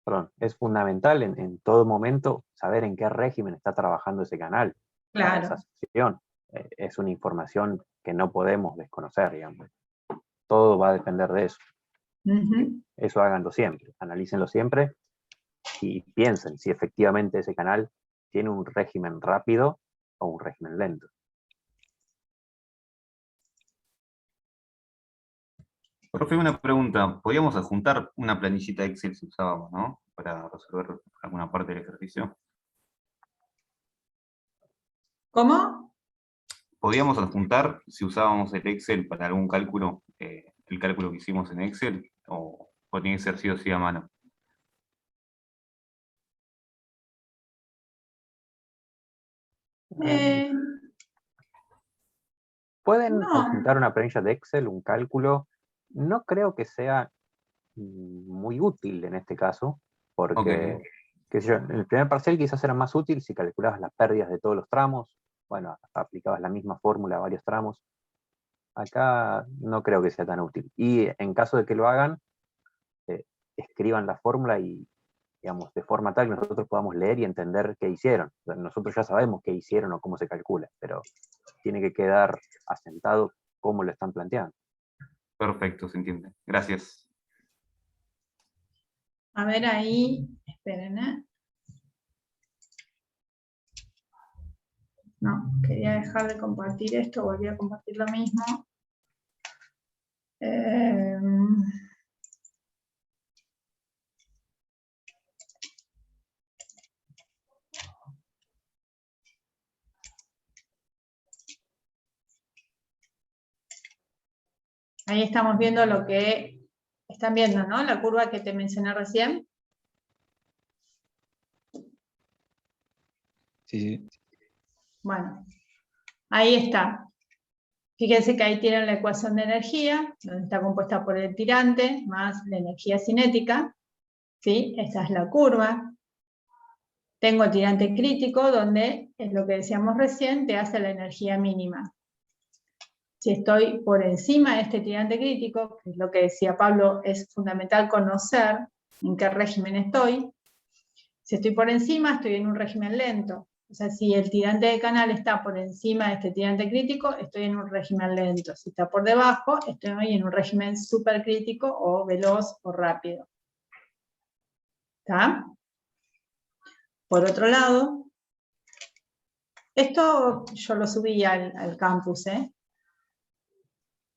Perdón, es fundamental en todo momento saber en qué régimen está trabajando ese canal. Claro. Para esa sesión. Es una información que no podemos desconocer, digamos. Todo va a depender de eso. Eso háganlo siempre, analícenlo siempre y piensen si efectivamente ese canal tiene un régimen rápido o un régimen lento. Profe, una pregunta. ¿Podríamos adjuntar una planillita Excel si usábamos, ¿no? Para resolver alguna parte del ejercicio. ¿Cómo? ¿Podríamos adjuntar si usábamos el Excel para algún cálculo, el cálculo que hicimos en Excel, o tiene que ser sí o sí a mano? ¿Pueden adjuntar una planilla de Excel, un cálculo? No creo que sea muy útil en este caso, porque qué sé yo, en el primer parcial quizás era más útil si calculabas las pérdidas de todos los tramos, bueno, aplicabas la misma fórmula a varios tramos. Acá no creo que sea tan útil. Y en caso de que lo hagan, escriban la fórmula y, digamos, de forma tal que nosotros podamos leer y entender qué hicieron. O sea, nosotros ya sabemos qué hicieron o cómo se calcula, pero tiene que quedar asentado cómo lo están planteando. Perfecto, se entiende. Gracias. A ver ahí, esperen, No, quería dejar de compartir esto, volví a compartir lo mismo. Ahí estamos viendo lo que están viendo, ¿no? La curva que te mencioné recién. Sí. Bueno, ahí está. Fíjense que ahí tienen la ecuación de energía, donde está compuesta por el tirante más la energía cinética. ¿Sí? Esta es la curva. Tengo tirante crítico, donde es lo que decíamos recién, te hace la energía mínima. Si estoy por encima de este tirante crítico, que es lo que decía Pablo, es fundamental conocer en qué régimen estoy. Si estoy por encima, estoy en un régimen lento. O sea, si el tirante de canal está por encima de este tirante crítico, estoy en un régimen lento. Si está por debajo, estoy en un régimen supercrítico o veloz o rápido. ¿Está? Por otro lado, esto yo lo subí al campus, ¿eh?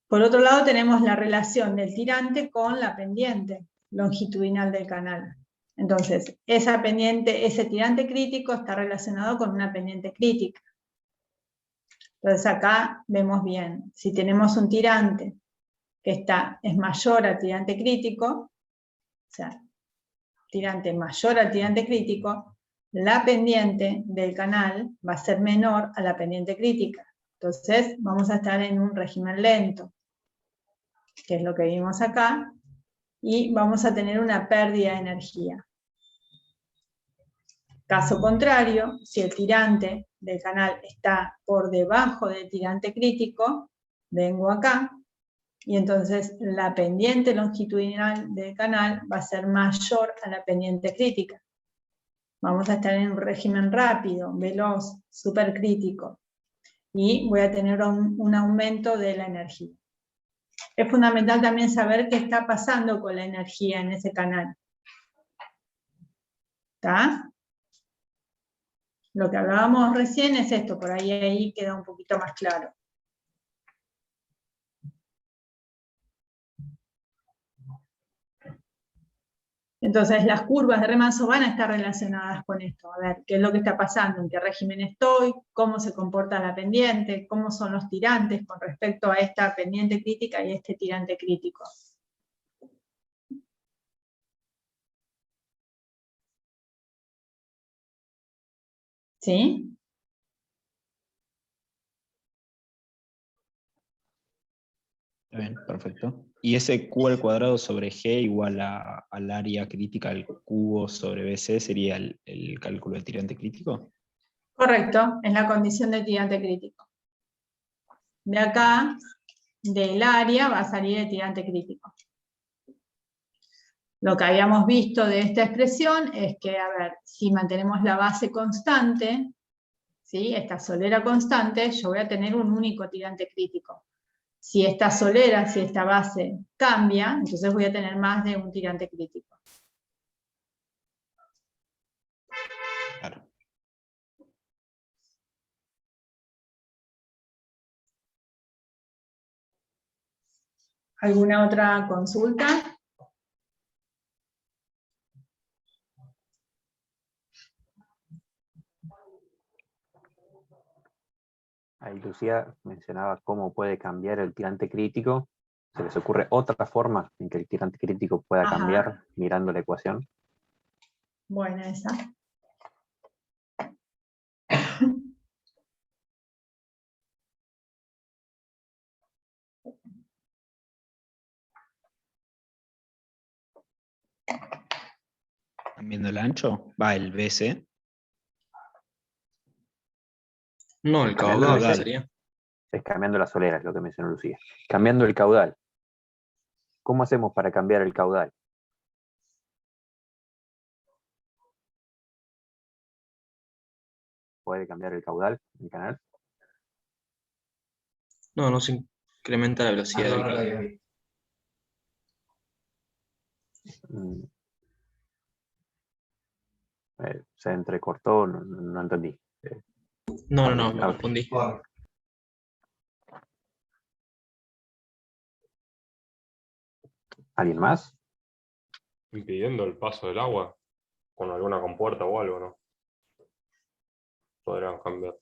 Por otro lado tenemos la relación del tirante con la pendiente longitudinal del canal. Entonces, esa pendiente, ese tirante crítico está relacionado con una pendiente crítica. Entonces acá vemos bien, si tenemos un tirante que es mayor al tirante crítico, o sea, tirante mayor al tirante crítico, la pendiente del canal va a ser menor a la pendiente crítica. Entonces vamos a estar en un régimen lento, que es lo que vimos acá, y vamos a tener una pérdida de energía. Caso contrario, si el tirante del canal está por debajo del tirante crítico, vengo acá, y entonces la pendiente longitudinal del canal va a ser mayor a la pendiente crítica. Vamos a estar en un régimen rápido, veloz, supercrítico, y voy a tener un aumento de la energía. Es fundamental también saber qué está pasando con la energía en ese canal. ¿Está? Lo que hablábamos recién es esto, por ahí queda un poquito más claro. Entonces las curvas de remanso van a estar relacionadas con esto. A ver, qué es lo que está pasando, en qué régimen estoy, cómo se comporta la pendiente, cómo son los tirantes con respecto a esta pendiente crítica y este tirante crítico. ¿Sí? Bien, perfecto. ¿Y ese Q al cuadrado sobre G igual al área crítica del cubo sobre BC sería el cálculo del tirante crítico? Correcto, es la condición de tirante crítico. De acá, del área, va a salir el tirante crítico. Lo que habíamos visto de esta expresión es que, a ver, si mantenemos la base constante, ¿sí? Esta solera constante, yo voy a tener un único tirante crítico. Si esta solera, si esta base cambia, entonces voy a tener más de un tirante crítico. Claro. ¿Alguna otra consulta? Ahí Lucía mencionaba cómo puede cambiar el tirante crítico. ¿Se les ocurre otra forma en que el tirante crítico pueda cambiar mirando la ecuación? Buena esa. ¿Están viendo el ancho? Va, el BC. No, el caudal sería. Es cambiando la solera, es lo que mencionó Lucía. Cambiando el caudal. ¿Cómo hacemos para cambiar el caudal? ¿Puede cambiar el caudal en el canal? No se incrementa la velocidad del canal. Se entrecortó, no entendí. No, me confundí. ¿Alguien más? Impidiendo el paso del agua con alguna compuerta o algo, ¿no? Podrían cambiar.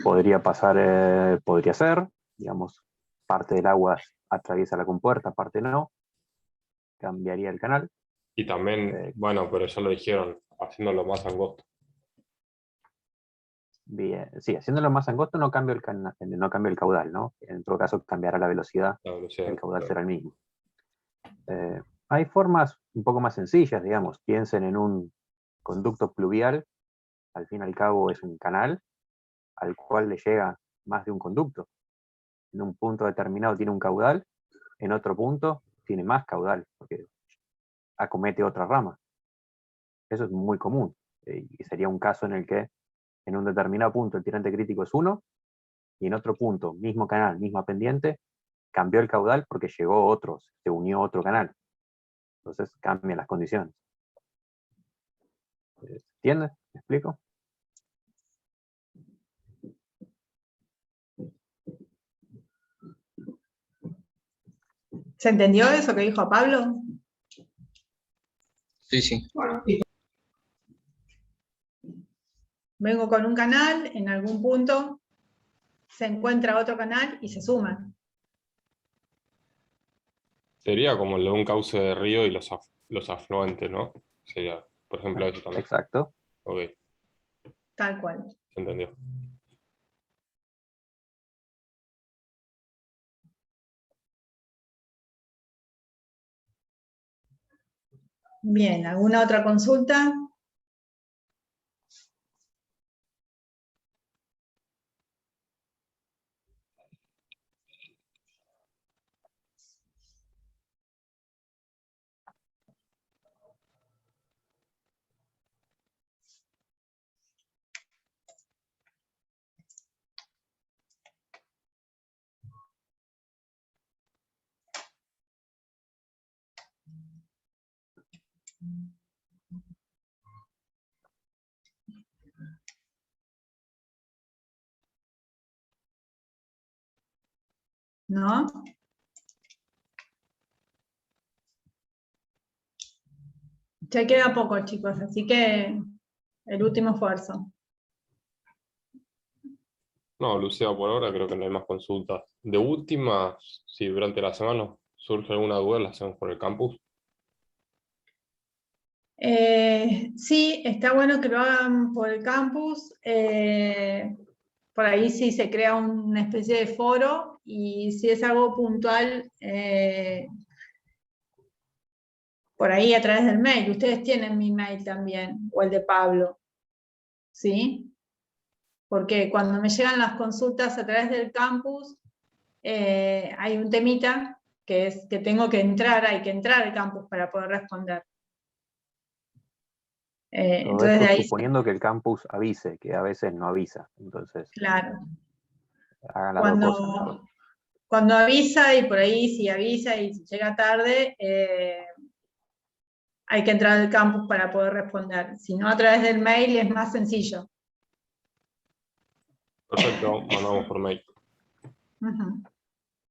Podría pasar, podría ser, digamos, parte del agua atraviesa la compuerta, parte no. Cambiaría el canal. Y también, bueno, pero ya lo dijeron, haciéndolo más angosto. Bien, sí, haciéndolo más angosto no cambio no cambio el caudal, ¿no? En todo caso cambiará la velocidad, el caudal será el mismo. Hay formas un poco más sencillas, digamos. Piensen en un conducto pluvial, al fin y al cabo es un canal al cual le llega más de un conducto. En un punto determinado tiene un caudal, en otro punto tiene más caudal, porque acomete otra rama. Eso es muy común, y sería un caso en el que en un determinado punto el tirante crítico es 1, y en otro punto, mismo canal, misma pendiente, cambió el caudal porque llegó otro, se unió otro canal. Entonces cambian las condiciones. ¿Entiendes? ¿Me explico? ¿Se entendió eso que dijo Pablo? Sí, sí. Vengo con un canal, en algún punto se encuentra otro canal y se suman. Sería como el de un cauce de río y los afluentes, ¿no? Sería, por ejemplo, eso también. Exacto. Ok, Tal cual. se entendió. Bien, ¿alguna otra consulta? ¿No? Ya queda poco, chicos, así que el último esfuerzo. No, Lucía, por ahora creo que no hay más consultas. De última, si durante la semana surge alguna duda, la hacemos por el campus. Sí, está bueno que lo hagan por el campus. Por ahí sí se crea una especie de foro y si es algo puntual, por ahí a través del mail. Ustedes tienen mi mail también, o el de Pablo. ¿Sí? Porque cuando me llegan las consultas a través del campus, hay un temita que es que tengo que entrar, hay que entrar al campus para poder responder. Todo Entonces esto de ahí suponiendo que el campus avise, que a veces no avisa. Entonces, claro. hagan las dos cosas. Cuando avisa, y por ahí si avisa y si llega tarde, hay que entrar al campus para poder responder. Si no, a través del mail es más sencillo. Perfecto, mandamos por mail. Uh-huh.